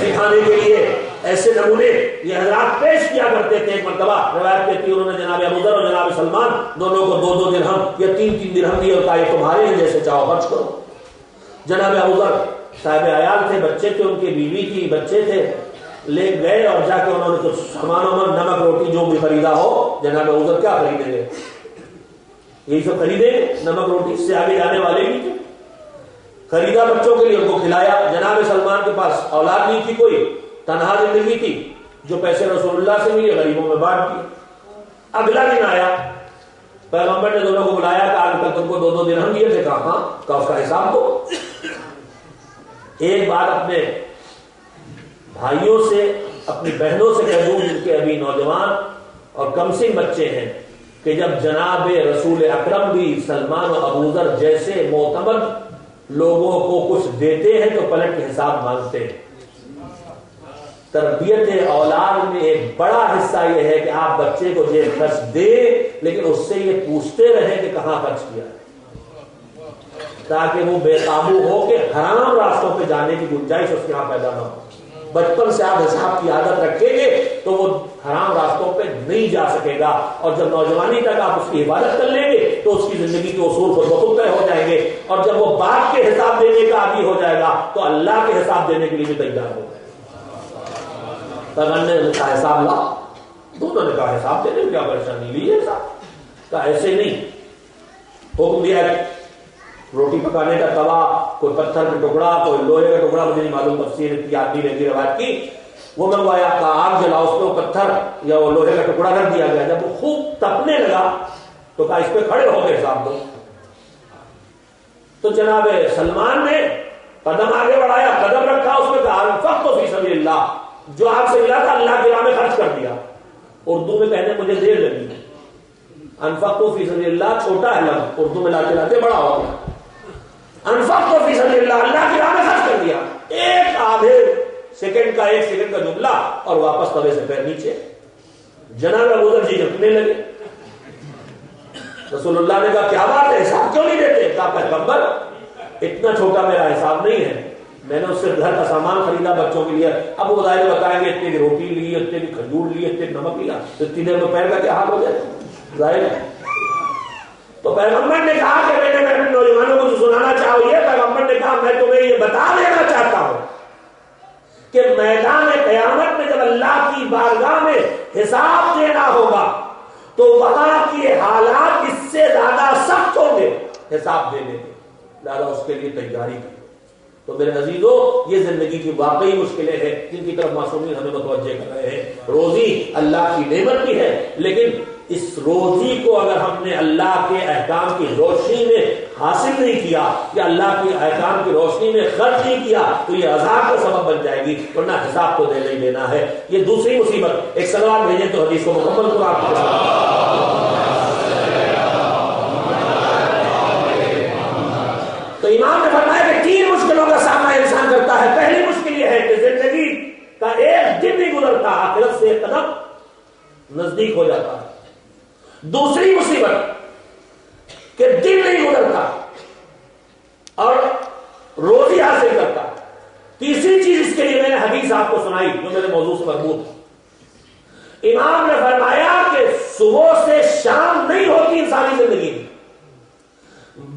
سکھانے کے لیے ایسے نمونے یہ حضرات پیش کیا کرتے تھے۔ ایک مرتبہ روایت کہتی ہے انہوں نے جناب ابو ذر اور جناب سلمان دونوں کو 2 درہم یا 3 درہم دیے اور کہا یہ تمہارے ہیں، جیسے چاہو خرچ کرو۔ جناب ابو ذر صاحب عیال تھے، بچے تھے، ان کی بیوی تھی، بچے تھے، لے گئے اور جا کے انہوں نے کچھ سامان ومان، نمک روٹی جو بھی خریدا ہو، جناب ابو ذر کیا خریدیں گے؟ یہی سب خریدے، نمک روٹی، اس سے آگے جانے والے بھی تھے۔ خریدا بچوں کے لیے، ان کو کھلایا۔ جناب سلمان کے پاس اولاد نہیں تھی، کوئی تنہا زندگی تھی، جو پیسے رسول اللہ سے ملے غریبوں میں بانٹ دیے۔ اگلا دن آیا، پیغمبر نے دونوں کو بلایا کہ آج تک تم کو 2 درہم دیے تھے، کہا ہاں، کہ اس کا حساب دو۔ ایک بات اپنے بھائیوں سے، اپنی بہنوں سے کہہ دوں جن کے ابھی نوجوان اور کم سن بچے ہیں، کہ جب جناب رسول اکرم بھی سلمان و ابو ذر جیسے معتمد لوگوں کو کچھ دیتے ہیں تو پلٹ کے حساب مانگتے ہیں۔ تربیت اولاد میں ایک بڑا حصہ یہ ہے کہ آپ بچے کو جیب خرچ دیں، لیکن اس سے یہ پوچھتے رہیں کہ کہاں خرچ کیا، تاکہ وہ بے قابو ہو کہ حرام راستوں پہ جانے کی گنجائش اس کے یہاں پیدا نہ ہو۔ بچپن سے آپ حساب کی عادت رکھیں گے تو وہ حرام راستوں پہ نہیں جا سکے گا، اور جب نوجوانی تک آپ اس کی حفاظت کر لیں گے تو اس کی زندگی کے اصول خود بخود طے ہو جائیں گے، اور جب وہ باپ کے حساب دینے کا عادی ہو جائے گا تو اللہ کے حساب دینے کے لیے بھی تیار ہو جائے گا۔ پیغمبر نے کہا حساب لا، دونوں نے کہا حساب دینے میں کیا پریشانی، لیے حساب، کہا ایسے نہیں۔ حکم دیا روٹی پکانے کا توا، کوئی پتھر کا ٹکڑا، کوئی لوہے کا ٹکڑا، مجھے نہیں معلوم تفسیر کی آدمی نے کی روایت کی، وہ منگوایا، کہا آگ جلاؤ، اس پہ پتھر یا وہ لوہے کا ٹکڑا رکھ دیا گیا۔ جب وہ خوب تپنے لگا تو کہا اس پہ کھڑے ہو کے حساب دو۔ تو جناب سلمان نے قدم آگے بڑھایا، قدم رکھا، اس میں کہا انفقت فی سبیل اللہ، جو آپ سے ملا تھا اللہ کی راہ میں خرچ کر دیا۔ اردو میں کہنے مجھے دیر لگی، انفقت فی سبیل اللہ چھوٹا ہے لفظ، اردو میں لاتے لاتے بڑا ہو گیا۔ انفقت فی سبیل اللہ، اللہ کی راہ میں خرچ کر دیا۔ ایک آدھے سیکنڈ کا، 1 سیکنڈ کا جملہ، اور واپس توے سے پیر نیچے۔ جناب ابو ذر جی جھکنے لگے۔ رسول اللہ نے کہا کیا بات ہے، حساب کیوں نہیں دیتے؟ کہا پیغمبر اتنا چھوٹا میرا حساب نہیں ہے، میں نے اس سے گھر کا سامان خریدا بچوں کے لیے۔ اب وہ ظاہر بتائیں گے اتنے کی روٹی لی، اتنے کی کھجور لی، اتنے نمک لیا، تو اتنی دیر میں پیر کا کیا حال ہو جائے، ظاہر ہے۔ تو پیغمبر نے کہا کہ میں اپنے نوجوانوں کو جو سنانا چاہوں یہ، پیغمبر نے کہا میں تمہیں یہ بتا دینا چاہتا ہوں کہ میدان قیامت میں جب اللہ کی بارگاہ میں حساب دینا ہوگا تو وہاں کے حالات اس سے زیادہ سخت ہوں گے حساب دینے کے، لہذا اس کے لیے تیاری کی۔ تو میرے عزیزو، یہ زندگی کی واقعی مشکلیں ہیں جن کی طرف معصومین ہمیں متوجہ کر رہے ہیں۔ روزی اللہ کی نعمت بھی ہے، لیکن اس روزی کو اگر ہم نے اللہ کے احکام کی روشنی میں حاصل نہیں کیا یا اللہ کے احکام کی روشنی میں خرچ نہیں کیا تو یہ عذاب کا سبب بن جائے گی، ورنہ حساب تو دینا ہی دینا ہے۔ یہ دوسری مصیبت، ایک سلوات بھیجیں تو حدیث کو مکمل کرو آپ کے ساتھ۔ تو امام نے فرمایا کہ 3 مشکلوں کا سامنا انسان کرتا ہے۔ پہلی مشکل یہ ہے کہ زندگی کا ایک دن نہیں گزرتا، آخرت سے ایک قدم نزدیک ہو جاتا ہے۔ دوسری مصیبت کہ دن نہیں گزرتا اور روزی حاصل کرتا۔ تیسری چیز اس کے لیے میں نے حدیث آپ کو سنائی جو میرے موضوع سے مربوط ہے۔ امام نے فرمایا کہ صبح سے شام نہیں ہوتی انسانی زندگی میں،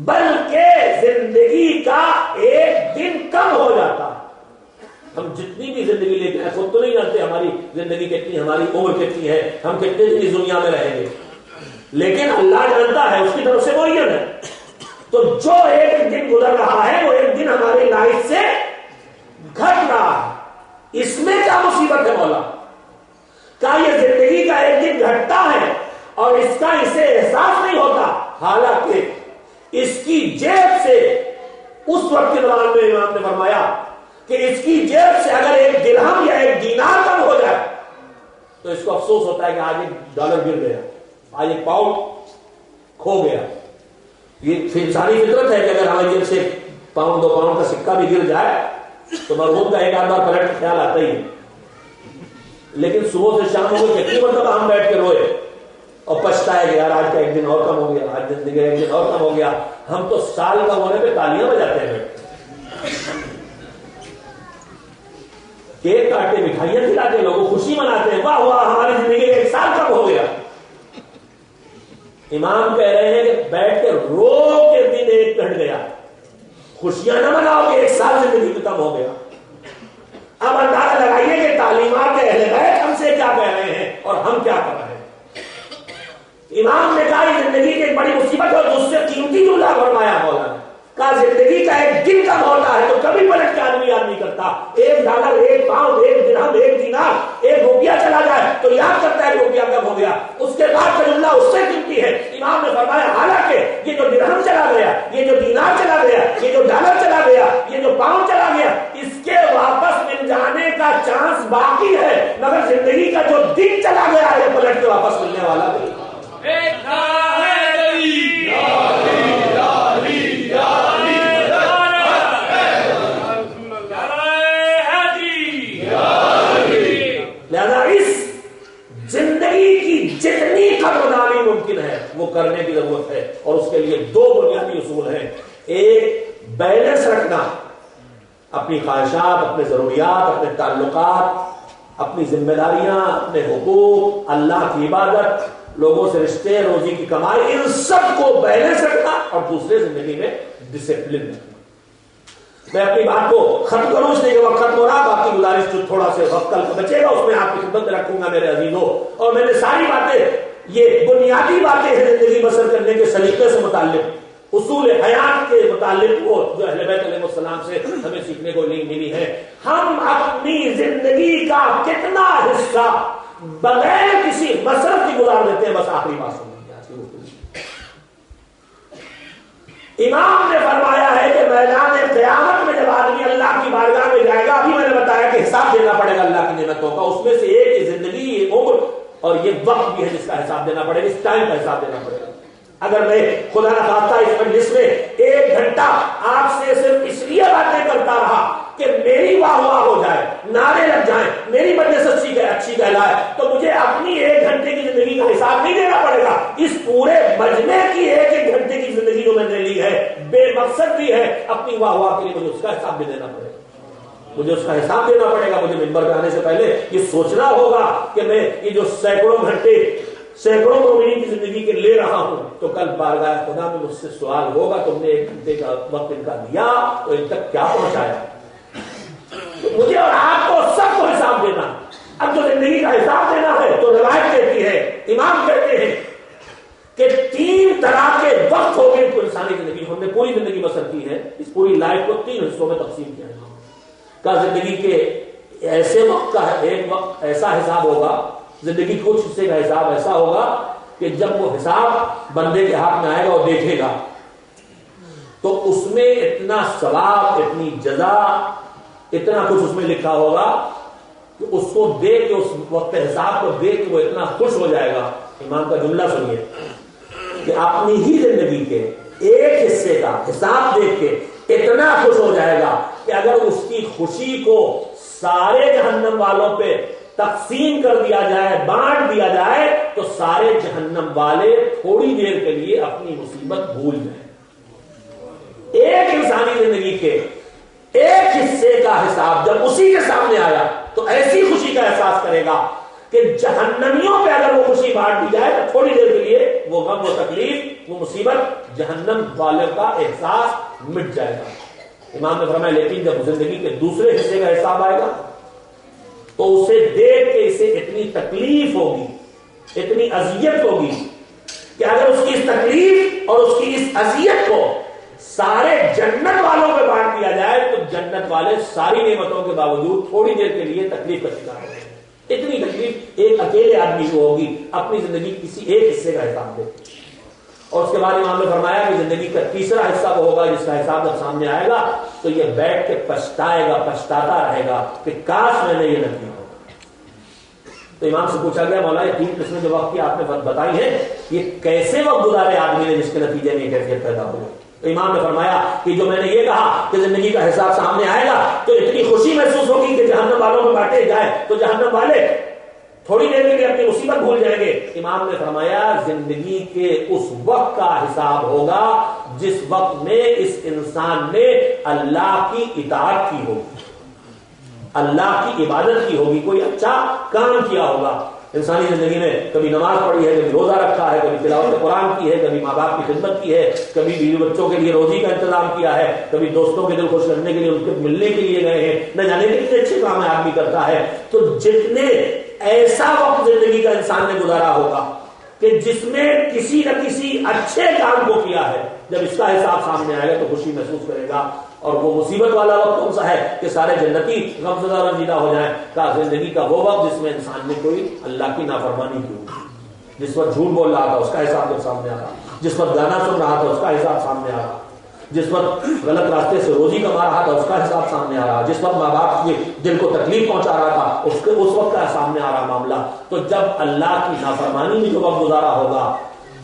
بلکہ زندگی کا ایک دن کم ہو جاتا۔ ہم جتنی بھی زندگی لے کے خود تو نہیں جانتے ہماری زندگی کتنی، ہماری عمر کتنی ہے، ہم کتنے دن اس دنیا میں رہیں گے، لیکن اللہ جانتا ہے، اس کی طرف سے معین ہے۔ تو جو ایک دن گزر رہا ہے وہ ایک دن ہماری لائف سے گھٹ رہا ہے۔ اس میں کیا مصیبت ہے مولا؟ کیا یہ زندگی کا ایک دن گھٹتا ہے اور اس کا اسے احساس نہیں ہوتا، حالانکہ اس کی جیب سے اس وقت کے دوران میں امام نے فرمایا کہ اس کی جیب سے اگر ایک درہم یا ایک دینار کم ہو جائے تو اس کو افسوس ہوتا ہے کہ آج ایک ڈالر گر گیا، آج ایک پاؤنڈ کھو گیا۔ یہ انسانی فطرت ہے کہ اگر ہماری جیب سے پاؤنڈ 2 پاؤنڈ کا سکہ بھی گر جائے تو مرحوم کا ایک آدھ بار پلٹ کا خیال آتا ہی ہے، لیکن صبح سے شام کو کتنی مرتبہ ہم بیٹھ کے روئے اور پچھتا ہے کہ یار آج کا ایک دن اور کم ہو گیا، آج زندگی ایک دن اور کم ہو گیا۔ ہم تو سال کا ہونے پہ تالیاں بجاتے ہیں، کیک کاٹتے، مٹھائیاں کھلاتے، لوگوں خوشی مناتے ہیں، واہ واہ ہماری زندگی ایک سال کم ہو گیا۔ امام کہہ رہے ہیں کہ بیٹھ کے رو کے دن ایک گھٹ گیا، خوشیاں نہ مناؤ کہ ایک سال زندگی میں کم ہو گیا۔ اب اندازہ لگائیے کہ تعلیمات اہل بیت ہم سے کیا کہہ رہے ہیں اور ہم کیا کر رہے ہیں۔ امام نے کہا یہ زندگی کی ایک بڑی مصیبت ہے، اور اس سے قیمتی جملہ فرمایا مولا نے، کہا زندگی کا ایک دن کم ہوتا ہے تو کبھی پلٹ کے آدمی یاد نہیں کرتا۔ ایک ڈالر، ایک پاؤنڈ، ایک درہم، ایک دینار، ایک روپیہ چلا جائے تو یاد کرتا ہے روپیہ کب ہو گیا، اس کے بعد کا جملہ اس سے قیمتی ہے۔ امام نے فرمایا حالانکہ یہ جو درہم چلا گیا، یہ جو دینار چلا گیا، یہ جو ڈالر چلا گیا، یہ جو پاؤنڈ چلا گیا، اس کے واپس مل جانے کا چانس باقی ہے، مگر زندگی کا جو دن چلا گیا ہے پلٹ کے واپس ملنے والا نہیں۔ لہذا اس زندگی کی جتنی قدردانی ممکن ہے وہ کرنے کی ضرورت ہے، اور اس کے لیے 2 بنیادی اصول ہیں۔ ایک، بیلنس رکھنا، اپنی خواہشات، اپنے ضروریات، اپنے تعلقات، اپنی ذمہ داریاں، اپنے حقوق، اللہ کی عبادت، لوگوں سے رشتے، روزی کی کمائی، ان سب کو بیلنس رکھنا، اور دوسرے زندگی میں ڈسپلن رکھنا۔ میں اپنی بات کو ختم کروں اس لیے کہ وقت ختم ہو رہا، باقی گزارش جو تھوڑا سے وقت کل بچے گا اس میں آپ کی خدمت میں رکھوں گا میرے عزیزوں۔ اور میں نے ساری باتیں، یہ بنیادی باتیں ہیں زندگی بسر کرنے کے سلیقے سے متعلق، اصول حیات کے متعلق، وہ جو اہل بیت علیہ السلام سے ہمیں سیکھنے کو ملی ہے۔ ہم اپنی زندگی کا کتنا حصہ بغیر کسی مصرف کی گزار دیتے ہیں، بس آخری بات سنیں۔ امام نے فرمایا ہے کہ میدان قیامت میں جب آدمی اللہ کی بارگاہ میں جائے گا، ابھی میں نے بتایا کہ حساب دینا پڑے گا اللہ کی نعمتوں کا، اس میں سے ایک زندگی، یہ عمر اور یہ وقت بھی ہے جس کا حساب دینا پڑے گا، اس ٹائم کا حساب دینا پڑے گا۔ اگر میں خدا نہ خواستہ اس مجلس میں 1 گھنٹہ آپ سے صرف اس لیے باتیں کرتا رہا کہ میری واہ واہ ہو جائے، نعرے لگ جائیں، میری مجلس اچھی کہلائے، تو مجھے اپنی 1 گھنٹے کی زندگی کا حساب نہیں دینا پڑے گا، اس پورے مجمع کی 1 گھنٹے کی زندگی جو میں نے لی ہے بے مقصد بھی ہے، اپنی واہ واہ کے لیے مجھے اس کا حساب بھی دینا پڑے گا، مجھے اس کا حساب دینا پڑے گا۔ مجھے منبر پہ آنے سے پہلے یہ سوچنا ہوگا کہ میں یہ جو سینکڑوں گھنٹے سینکڑوں مومنین کی زندگی کے لے رہا ہوں تو کل بارگاہ خدا میں مجھ سے سوال ہوگا تم نے 1 گھنٹے کا وقت ان کا دیا تو ان تک کیا پہنچایا. مجھے اور آپ کو سب کو حساب دینا. اب جو زندگی کا حساب دینا ہے تو روایت کہتی ہے، امام کہتے ہیں کہ 3 طرح کے وقت ہو گئے کو انسانی زندگی. ہم نے پوری زندگی بسر کی ہے، اس پوری لائف کو 3 حصوں میں تقسیم کیا ہے. کا زندگی کے ایسے وقت کا ایک وقت ایسا حساب ہوگا، زندگی کچھ حصے کا حساب ایسا ہوگا کہ جب وہ حساب بندے کے ہاتھ میں آئے گا اور دیکھے گا تو اس میں اتنا ثواب، اتنی جزا، اتنا کچھ اس میں لکھا ہوگا کہ اس کو دیکھ کے، اس وقت حساب کو دیکھ کے وہ اتنا خوش ہو جائے گا. امام کا جملہ سنیے کہ اپنی ہی زندگی کے ایک حصے کا حساب دیکھ کے اتنا خوش ہو جائے گا کہ اگر اس کی خوشی کو سارے جہنم والوں پہ تقسیم کر دیا جائے، بانٹ دیا جائے تو سارے جہنم والے تھوڑی دیر کے لیے اپنی مصیبت بھول جائیں. ایک انسانی زندگی کے ایک حصے کا حساب جب اسی کے سامنے آیا تو ایسی خوشی کا احساس کرے گا کہ جہنمیوں پہ اگر وہ خوشی بانٹ دی جائے تو تھوڑی دیر کے لیے وہ غم، وہ تکلیف، وہ مصیبت جہنم والے کا احساس مٹ جائے گا. امام نے فرمایا لیکن جب زندگی کے دوسرے حصے کا حساب آئے گا تو اسے دیکھ کے اسے اتنی تکلیف ہوگی، اتنی اذیت ہوگی کہ اگر اس کی اس تکلیف اور اس کی اس اذیت کو سارے جنت والوں پہ بانٹ دیا جائے تو جنت والے ساری نعمتوں کے باوجود تھوڑی دیر کے لیے تکلیف کا شکار ہو گئے. اتنی تکلیف ایک اکیلے آدمی کو ہوگی اپنی زندگی کسی ایک حصے کا حساب دے. اور اس کے بعد امام نے فرمایا کہ زندگی کا تیسرا حصہ وہ ہوگا جس کا حساب جب سامنے آئے گا تو یہ بیٹھ کے پچھتائے گا، پچھتاتا رہے گا کہ کاش میں نے یہ نہ کیا. تو امام سے پوچھا گیا مولا یہ 3 قسمیں جو وقت کی آپ نے بتائی ہیں یہ کیسے وقت گزارے آدمی نے جس کے نتیجے میں یہ کیفیت پیدا ہوئی؟ تو امام نے فرمایا کہ جو میں نے یہ کہا کہ زندگی کا حساب سامنے آئے گا تو اتنی خوشی محسوس ہوگی کہ جہنم والوں میں بانٹے جائے تو جہنم والے تھوڑی دیر کے لیے اپنی مصیبت بھول جائیں گے. امام نے فرمایا زندگی کے اس وقت کا حساب ہوگا جس وقت میں اس انسان نے اللہ کی اطاعت کی ہوگی، اللہ کی عبادت کی ہوگی، کوئی اچھا کام کیا ہوگا. انسانی زندگی میں کبھی نماز پڑھی ہے، کبھی روزہ رکھا ہے، کبھی تلاوت قرآن کی ہے، کبھی ماں باپ کی خدمت کی ہے، کبھی بیوی بچوں کے لیے روزی کا انتظام کیا ہے، کبھی دوستوں کے دل خوش کرنے کے لیے ان کے ملنے کے لیے گئے ہیں، نہ جانے کے کتنے اچھے کام آدمی کرتا ہے. تو جتنے ایسا وقت زندگی کا انسان نے گزارا ہوگا کہ جس میں کسی نہ کسی اچھے کام کو کیا ہے، جب اس کا حساب سامنے آئے گا تو خوشی محسوس کرے گا. اور وہ مصیبت والا وقت کون سا ہے کہ سارے جنتی غمزدہ رنجیدہ ہو جائیں. کا زندگی کا وہ وقت جس میں انسان نے کوئی اللہ کی نافرمانی کی ہوگی، جس وقت جھوٹ بول رہا تھا اس کا حساب جب سامنے آ رہا، جس وقت گانا سن رہا تھا اس کا حساب سامنے آ رہا، جس وقت غلط راستے سے روزی کما رہا تھا اس کا حساب سامنے آ رہا، جس وقت ماں باپ کے دل کو تکلیف پہنچا رہا تھا اس وقت کا سامنے آ رہا معاملہ. تو جب اللہ کی نافرمانی میں جو وقت گزارا ہوگا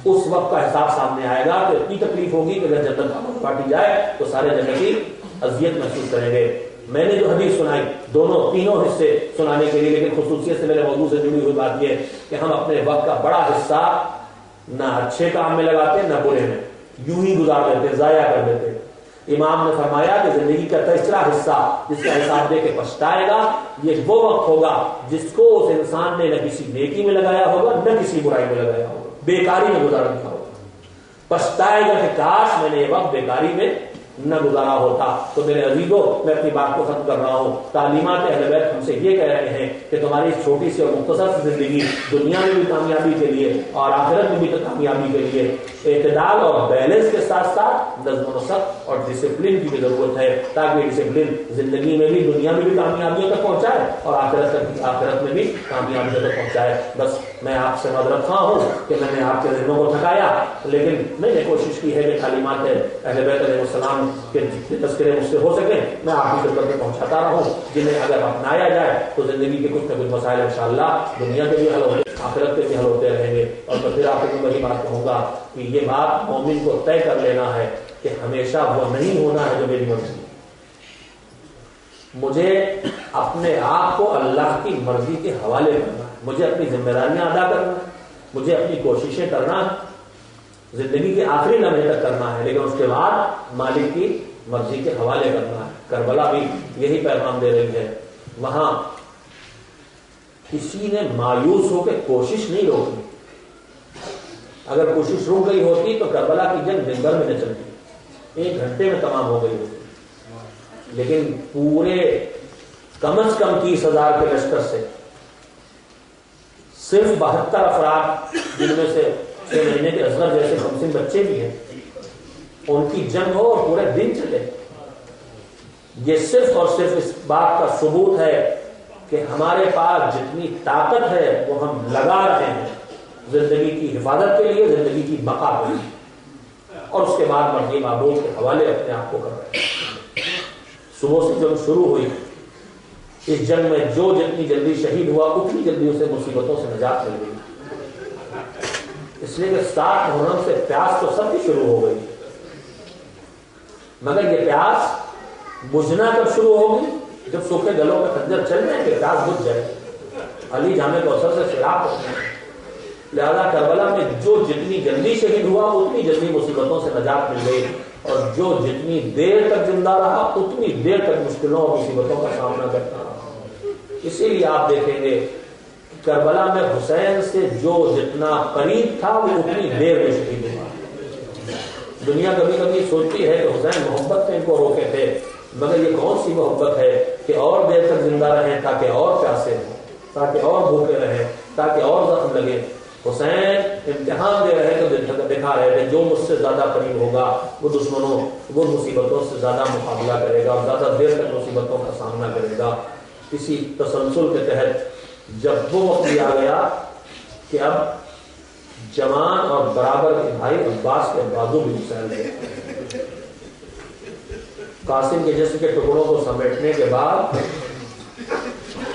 اس وقت کا حساب سامنے آئے گا تو اتنی تکلیف ہوگی کہ اگر جنت بانٹی جائے تو سارے جنتی اذیت محسوس کریں گے. میں نے جو حدیث سنائی تینوں حصے سنانے کے لیے، لیکن خصوصیت سے میرے موضوع سے جڑی ہوئی بات یہ کہ ہم اپنے وقت کا بڑا حصہ نہ اچھے کام میں لگاتے نہ برے میں، یوں ہی گزار دیتے، ضائع کر دیتے. امام نے فرمایا کہ زندگی کا تیسرا حصہ جس کا حساب دے کے پچھتائے گا یہ وہ وقت ہوگا جس کو اس انسان نے نہ کسی نیکی میں لگایا ہوگا نہ کسی برائی میں لگایا ہوگا، بیکاری میں گزار دیا ہوگا. پچھتائے گا کہ کاش میں نے یہ وقت بیکاری میں نہ گزارا ہوتا. تو میرے عزیزوں میں اپنی بات کو ختم کر رہا ہوں. تعلیمات اہل بیت ہم سے یہ کہہ رہے ہیں کہ تمہاری اس چھوٹی سی اور مختصر سی زندگی دنیا میں بھی کامیابی کے لیے اور آخرت میں بھی کامیابی کے لیے اعتدال اور بیلنس کے ساتھ ساتھ نظم و نسق اور ڈسپلن کی بھی ضرورت ہے تاکہ یہ ڈسپلن زندگی میں بھی دنیا میں بھی کامیابیوں تک پہنچائے اور آخرت میں بھی کامیابیوں تک پہنچائے. بس میں آپ سے معذرت خواہ ہوں کہ میں نے آپ کے ذہنوں کو تھکایا، لیکن میں نے کوشش کی ہے کہ تعلیمات اہل بیت علیہ السلام کے جتنے تذکرے مجھ سے ہو سکے میں آپ کی خدمت میں پہنچاتا رہوں، جنہیں اگر اپنایا جائے تو زندگی کے کچھ نہ کچھ مسائل انشاءاللہ دنیا کے بھی حل ہوتے آخرت کے بھی حل ہوتے رہیں گے. اور میں پھر آپ کو وہی بات کہوں گا کہ یہ بات مومن کو طے کر لینا ہے کہ ہمیشہ وہ نہیں ہونا ہے جو میری مرضی. مجھے اپنے آپ کو اللہ کی مرضی کے حوالے کرنا ہے، مجھے اپنی ذمہ داریاں ادا کرنا ہے، مجھے اپنی کوششیں کرنا ہے، زندگی کے آخری لمحے تک کرنا ہے، لیکن اس کے بعد مالک کی مرضی کے حوالے کرنا ہے. کربلا بھی یہی پیغام دے رہی ہے. وہاں کسی نے مایوس ہو کے کوشش نہیں روکی، اگر کوشش رک گئی ہوتی تو کربلا کی جنگ دن بھر میں نہ چلتی، 1 گھنٹے میں تمام ہو گئی ہوتی، لیکن پورے کم از کم 30,000 کے لشکر سے صرف 72 افراد، جن میں سے 6 مہینے کے اصغر جیسے کمسن بچے بھی ہیں، ان کی جنگ ہو اور پورے دن چلے، یہ صرف اور صرف اس بات کا ثبوت ہے کہ ہمارے پاس جتنی طاقت ہے وہ ہم لگا رہے ہیں زندگی کی حفاظت کے لیے، زندگی کی بقا کے لیے، اور اس کے بعد مرضی معبود کے حوالے اپنے آپ کو کر رہے ہیں۔ صبح سے جنگ شروع ہوئی، اس جنگ میں جو جتنی جلدی شہید ہوا اتنی جلدی اسے مصیبتوں سے نجات مل گئی، اس لیے کہ 7 محرم سے پیاس تو سب کی شروع ہو گئی، مگر یہ پیاس بجھنا کب شروع ہوگی؟ جب سوکھے گلوں میں خنجر چل جائیں گے، پیاس بجھ جائے، علی جامع کوثر سے سیراب ہوتے ہیں۔ لہذا کربلا میں جو جتنی جلدی شہید ہوا اتنی جلدی مصیبتوں سے نجات مل گئی، اور جو جتنی دیر تک زندہ رہا اتنی دیر تک مشکلوں اور مصیبتوں کا سامنا کرتا رہا۔ اسی لیے آپ دیکھیں گے کربلا میں حسین سے جو جتنا قریب تھا وہ اتنی دیر میں شہید ہوا۔ دنیا کبھی کبھی سوچتی ہے کہ حسین محبت سے ان کو روکے تھے، مگر یہ کون سی محبت ہے کہ اور دیر تک زندہ رہیں تاکہ اور پیاسے ہوں، تاکہ اور بھوکے رہیں، تاکہ اور زخم لگے۔ حسین امتحان دے رہے تو دکھا رہے تھے جو مجھ سے زیادہ قریب ہوگا وہ دشمنوں وہ مصیبتوں سے زیادہ مقابلہ کرے گا اور زیادہ دیر تک مصیبتوں کا سامنا کرے گا۔ اسی تسلسل کے تحت جب وہ وقت آ گیا کہ اب جوان اور برابر کے بھائی عباس کے بازو بھی حسین گئے، قاسم کے جسم کے ٹکڑوں کو سمیٹنے کے بعد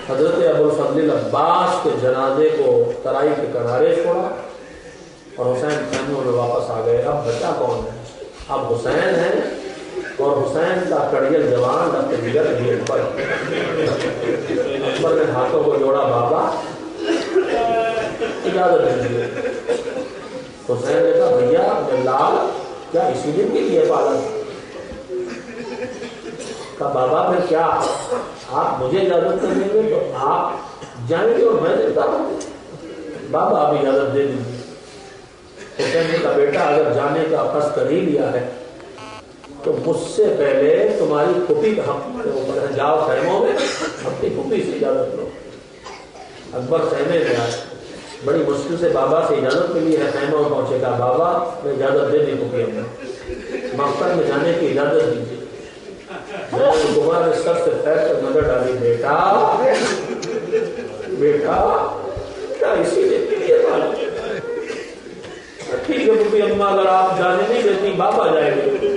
حضرت ابوالفضل عباس کے جنازے کو ترائی کے کنارے چھوڑا اور حسین خیموں میں واپس آ گئے۔ اب بچہ کون ہے؟ اب حسین ہے، اور حسین کا کڑیل جوان رفت جگر اکبر۔ اکبر نے ہاتھوں کو جوڑا، بابا اجازت دیجیے۔ حسین نے کہا بھیا میں لال کیا اسی دن کے لیے پالا؟ کہا بابا پھر کیا آپ مجھے اجازت کر دیں گے تو آپ جائیں گے اور میں دیتا ہوں؟ بابا آپ اجازت دے دیجیے۔ حسین نے کہا بیٹا اگر جانے کا قصد کر ہی لیا ہے تو مجھ سے پہلے تمہاری پھوپھی کا حق تمہارے اوپر ہے، جاؤ خیموں میں اپنی پھوپھی سے اجازت لو۔ اکبر خیمے میں آئے، بڑی مشکل سے بابا سے اجازت ملی ہے، خیموں میں پہنچے گا بابا میں اجازت دے دی پھوپھی ہمیں، مقصد میں جانے کی اجازت دیجیے۔ تمہارے سر سے پیر پر نظر ڈالی، بیٹا بیٹا کیا اسی دن کے لیے پالا؟ ٹھیک ہے پھوپھی اماں اگر آپ جانے نہیں دیتی بابا جائے گے،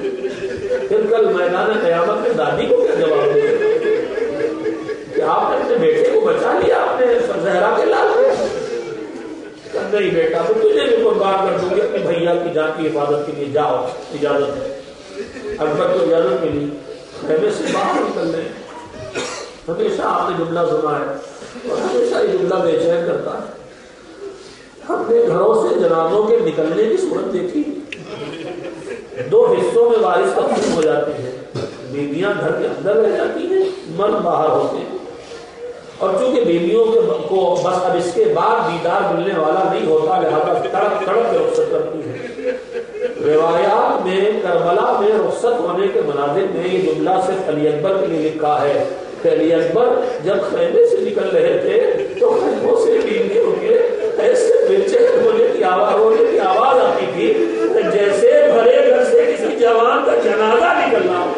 پھر کل میدان قیامت میں دادی کو کیا جواب دے کہ آپ نے اپنے بیٹے کو بچا لیا اپنے زہرا کے لال کو؟ نہیں بیٹا پھر تجھے بھی قربان کر دوں گی اپنے بھیا کی جان کی حفاظت کے لیے، جاؤ اجازت ہے۔ اکبر کو اجازت ملی، خیمے سے باہر نکلنے۔ ہمیشہ آپ نے جملہ سنا ہے اور ہمیشہ یہ جملہ بے چین کرتا ہے، ہم نے گھروں سے جنازوں کے نکلنے کی صورت دیکھی، 2 حصوں میں وارث تقسیم ہو جاتے ہیں، بیویاں گھر کے اندر رہ جاتی ہیں، مرد باہر ہوتے ہیں، اور چونکہ بیویوں کو بس اب اس کے بعد دیدار ملنے والا نہیں ہوتا لہذا تڑپ تڑپ کے رخصت کرتی ہے۔ روایات میں کربلا میں رخصت ہونے کے مناظر میں یہ جملہ صرف علی اکبر کے لیے لکھا ہے کہ علی اکبر جب خیمے سے نکل رہے تھے تو خیموں سے بیویوں کے ایسے بے چین ہونے کی آواز آتی تھی جیسے بھرے گھر سے کسی جوان کا جنازہ نکل رہا ہو۔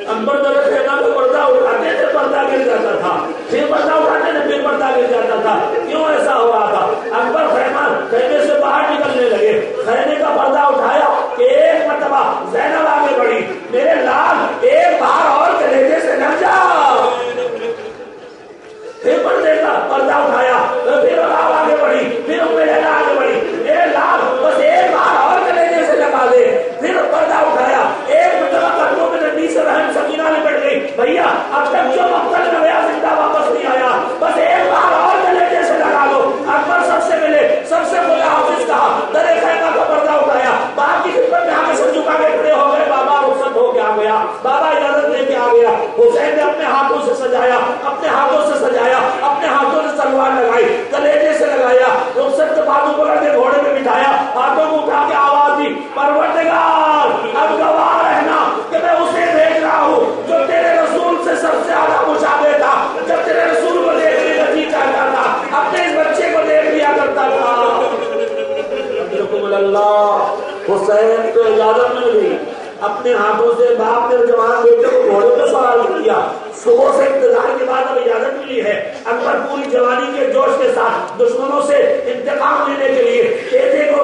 اکبر جب خیمہ کا پردہ اٹھاتے تھے پردہ گر جاتا تھا، پھر پردہ اٹھاتے تھے پھر پردہ گر جاتا تھا۔ کیوں ایسا ہو رہا تھا؟ اکبر خیمے سے باہر نکلنے لگے، خیمے کا پردہ اٹھایا کہ ایک مرتبہ زینب آگے بڑھی، میرے لال ایک بار اور کلیجے سے لگ جا۔ پھر پردے کا پردہ اٹھایا، پھر آپ آگے بڑھی، پھر ام لیلا آگے بڑھی، میرے لال بس ایک بار اور کلیجے سے لگا دے۔ پھر پردہ اٹھایا، ایک مرتبہ قدموں میں نبی سے رحم سکینہ لپٹ گئی، بھیا اب تک جو مقتل میں گیا زندہ واپس نہیں آیا، بس ایک بار اور کلیجے سے حسین کو اجازت مل گئی، اپنے ہاتھوں سے باپ نے جوان بیٹے کو گھوڑے پہ سوار کیا، صبح سے انتظار کے بعد اب اجازت ملی ہے۔ اکبر پوری جوانی کے جوش کے ساتھ دشمنوں سے انتقام لینے کے لیے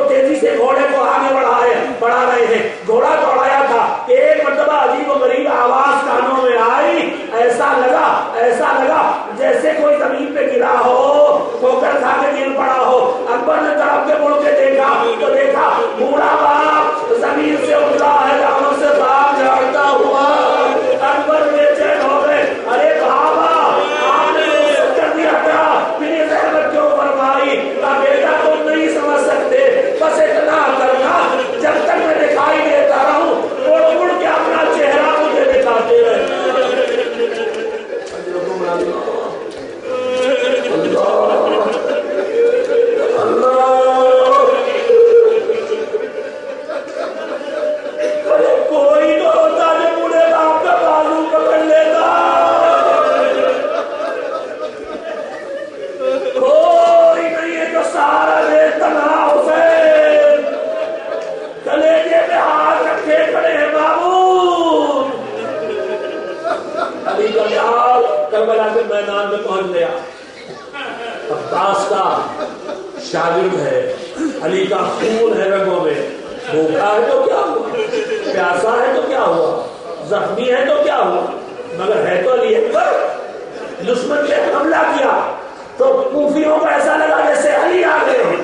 تیزی سے گھوڑے کو آگے بڑھا رہے ہیں۔ گھوڑا دوڑایا تھا کہ ایک مرتبہ عجیب و غریب آواز کانوں میں آئی، ایسا لگا جیسے کوئی زمین پہ گرا ہو، ٹھوکر کھا کے گر پڑا ہو۔ اکبر نے طرف کے مڑ کے دیکھا بوڑھا باپ زمین سے اٹھا ہے، داموں سے باپ جھاڑتا ہوا۔ اکبر بے چین ہو گئے، ارے بابا آپ نے کر دیا کیا؟ میری زحمت کیوں فرمائی؟ بیٹا تم نہیں سمجھ سکتے، بس اتنا کرنا جب تک میں دکھائی دیتا رہوں مڑ کے اپنا چہرہ مجھے دکھاتے رہے۔ کوئی تو ہوتا جو بوڑھے باپ کا بازو پکڑ لیتا، کوئی نہیں ہے جو سارا دے تنہا حسین کلیجے پہ ہاتھ رکھے کھڑے ہیں۔ بابو علی کا لحاظ کربلا کے میدان میں پہنچ گیا، عباس کا شاگرد ہے، علی کا خون ہے رگوں میں، بھوکا ہے تو کیا ہوا، پیاسا ہے تو کیا ہوا، زخمی ہے تو کیا ہوا، مگر ہے تو علی اکبر۔ دشمن نے حملہ کیا تو کوفیوں کو ایسا لگا جیسے علی آ گئے ہیں،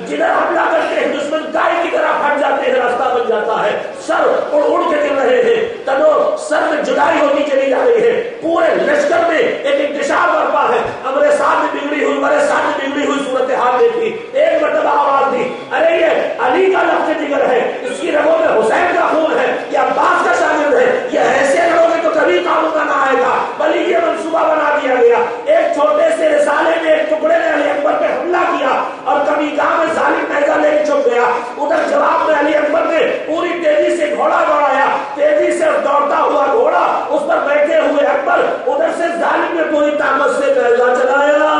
جدھر حملہ کرتے ہیں دشمن گائے کی طرح پھٹ جاتے ہیں، راستہ بن جاتا ہے، سر اڑ کے گر رہے ہیں، تنو سر میں جدائی ہوتی چلی جا رہی ہے، پورے لشکر میں ایک انتشار برپا ہے۔ امر ساتھ میں بگڑی ہوئی صورتحال دیکھی، ایک مرتبہ آواز دی، ارے یہ علی کا لفظ جگر ہے، اس کی رگوں میں حسین کا خون ہے، یہ عباس کا شاگرد ہے، یہ ایسے لڑو گے تو کبھی قابو کا نہ آئے گا، بلکہ یہ منصوبہ بنا دیا گیا۔ ایک چھوٹے سے رسالے میں ایک ٹکڑے نے علی اکبر پہ حملہ کیا اور کبھی گاہ میں ظالم نیزہ لے کے چھپ گیا۔ ادھر جواب میں علی اکبر نے پوری تیزی سے گھوڑا دوڑایا، تیزی سے دوڑتا ہوا گھوڑا، اس پر بیٹھے ہوئے اکبر، ادھر سے ظالم نے پوری طاقت سے نیزہ چلایا،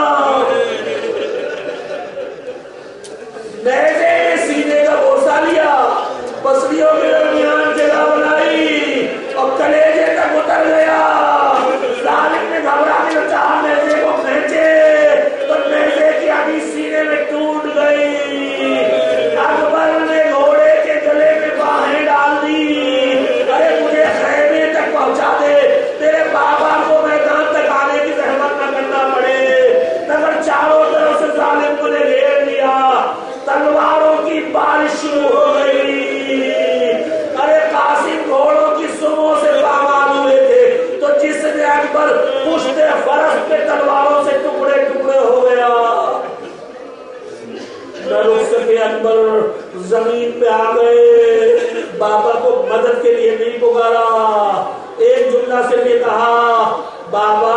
نیزے سینے کا بوسہ لیا، پسلیوں کے درمیان جگہ بنائی اور کلیجے تک اتر گیا۔ ظالم نے گھبرا کے چاہا نیزے کو کھینچے تو نیزے کی آدھی سینے میں ٹوٹ گئی۔ اکبر نے گھوڑے کے گلے میں باہیں ڈال دی، ارے مجھے خیمے تک پہنچا دے، تیرے بابا کو میدان تک آنے کی زحمت نہ کرنا پڑے، مگر چاروں طرف سے ظالم کو نے گھیر لیا، تلواروں کی بارش شروع ہو گئی۔ ارے قاسم گھوڑوں کی سموں سے پامال ہوئے تھے تو جس نے اکبر پشت فرس پہ تلواروں سے ٹکڑے ٹکڑے ہو گیا۔ نہ رک سکے اکبر، زمین پہ آ گئے، بابا کو مدد کے لیے نہیں پکارا، ایک جملہ سے بھی کہا، بابا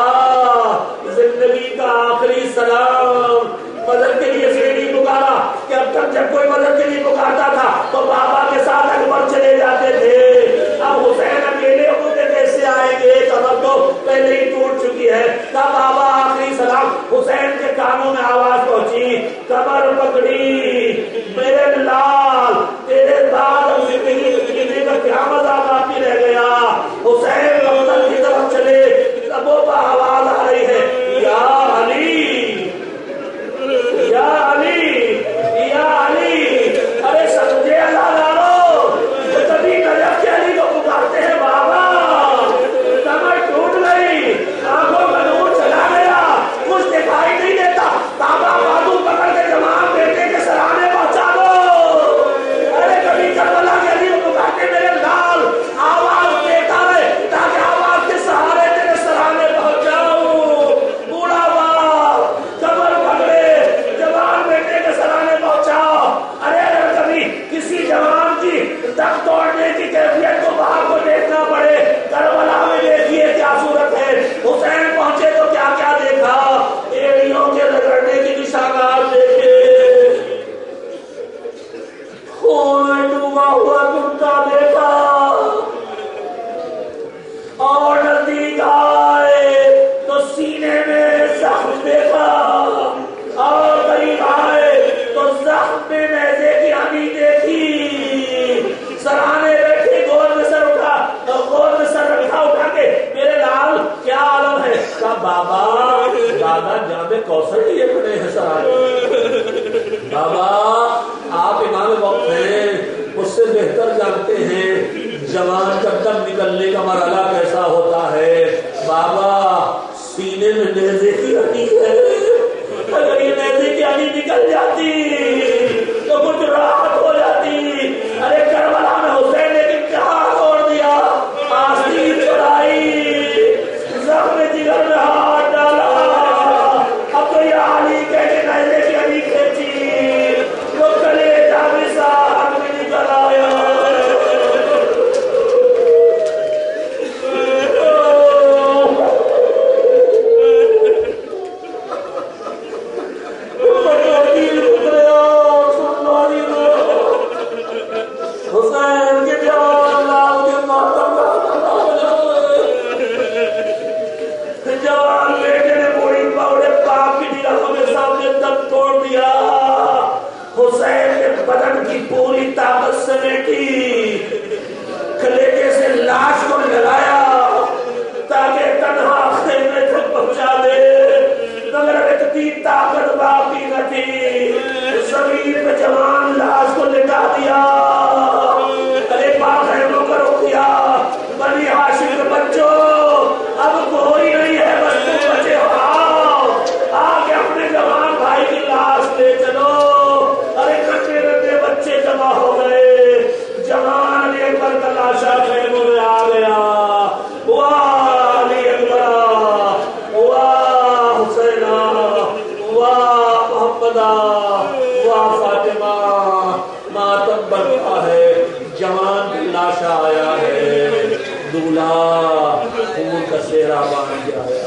زندگی کا آخری سلام، مدد کے لیے سے نہیں پکارا کہ اب تک جب کوئی مدد کے لیے پکارتا تھا تو بابا کے ساتھ اکبر چلے جاتے تھے، اب حسین اکیلے ہوتے کیسے آئیں گے، کمر تو پہلے ہی ٹوٹ چکی ہے۔ تب بابا آخری سلام، حسین کے کانوں میں آواز پہنچی، کمر پکڑی میرے لال، تیرے بعد اب زندگی جینے کا کیا مزہ باقی رہ گیا۔ حسین مقتل کی طرف چلے، تب وہ آواز آ رہی ہے، یا علی، یا علی، یا علی، ارے سمجھے اللہ لالو، جو کبھی نجف کے علی کو پکارتے ہیں بابا، کمر ٹوٹ گئی، آنکھوں کا نور چلا گیا، کچھ دکھائی نہیں دیتا، بابا بازو پکڑ کے جماعت دادا جامع کوثر لیے کھڑے ہیں سرانے. بابا آپ امام وقت ہیں, اس سے بہتر جانتے ہیں جوان جب تک نکلنے کا مرحلہ کیسا ہوتا ہے. بابا سینے میں نیزے کی ہڈی ہے, اگر یہ نیزے کی ہڈی نکل جاتی تو کچھ راحت ہو جاتی. ارے کربلا میں حسین لیکن کہاں چھوڑ دیا, آستین چھڑائی, زخم جگر میں ہاتھ ڈالا, اب تو یہ علی کہہ کے نیزے کی ہڈی کھینچی, وہ کلیجہ بھی ساتھ میں نکل آیا. پوری طاقت سمیٹی, کلیجے سے لاش کو لگایا تاکہ تنہا خیمے تک پہنچا دے, مگر اتنی طاقت باقی نہ تھی. زمین پہ جوان لاش کو لٹا دیا, ارے باخیموں کا رک دیا. بنی ہاشم کے بچوں اب کوئی نہیں ہے, بس تم بچے ہو, آ کے اپنے جوان بھائی کی لاش لے چلو. ارے کٹے کٹے بچے جمع ہو گئے, جوان علی اکبر کا لاشا خیموں میں آ گیا. واہ علی اکبر, واہ حسینہ, واہ محمدہ, واہ فاطمہ. ماتم بڑھتا ہے, جوان کی لاشا آیا ہے, دولہا خون کا سہرا باندھ گیا ہے.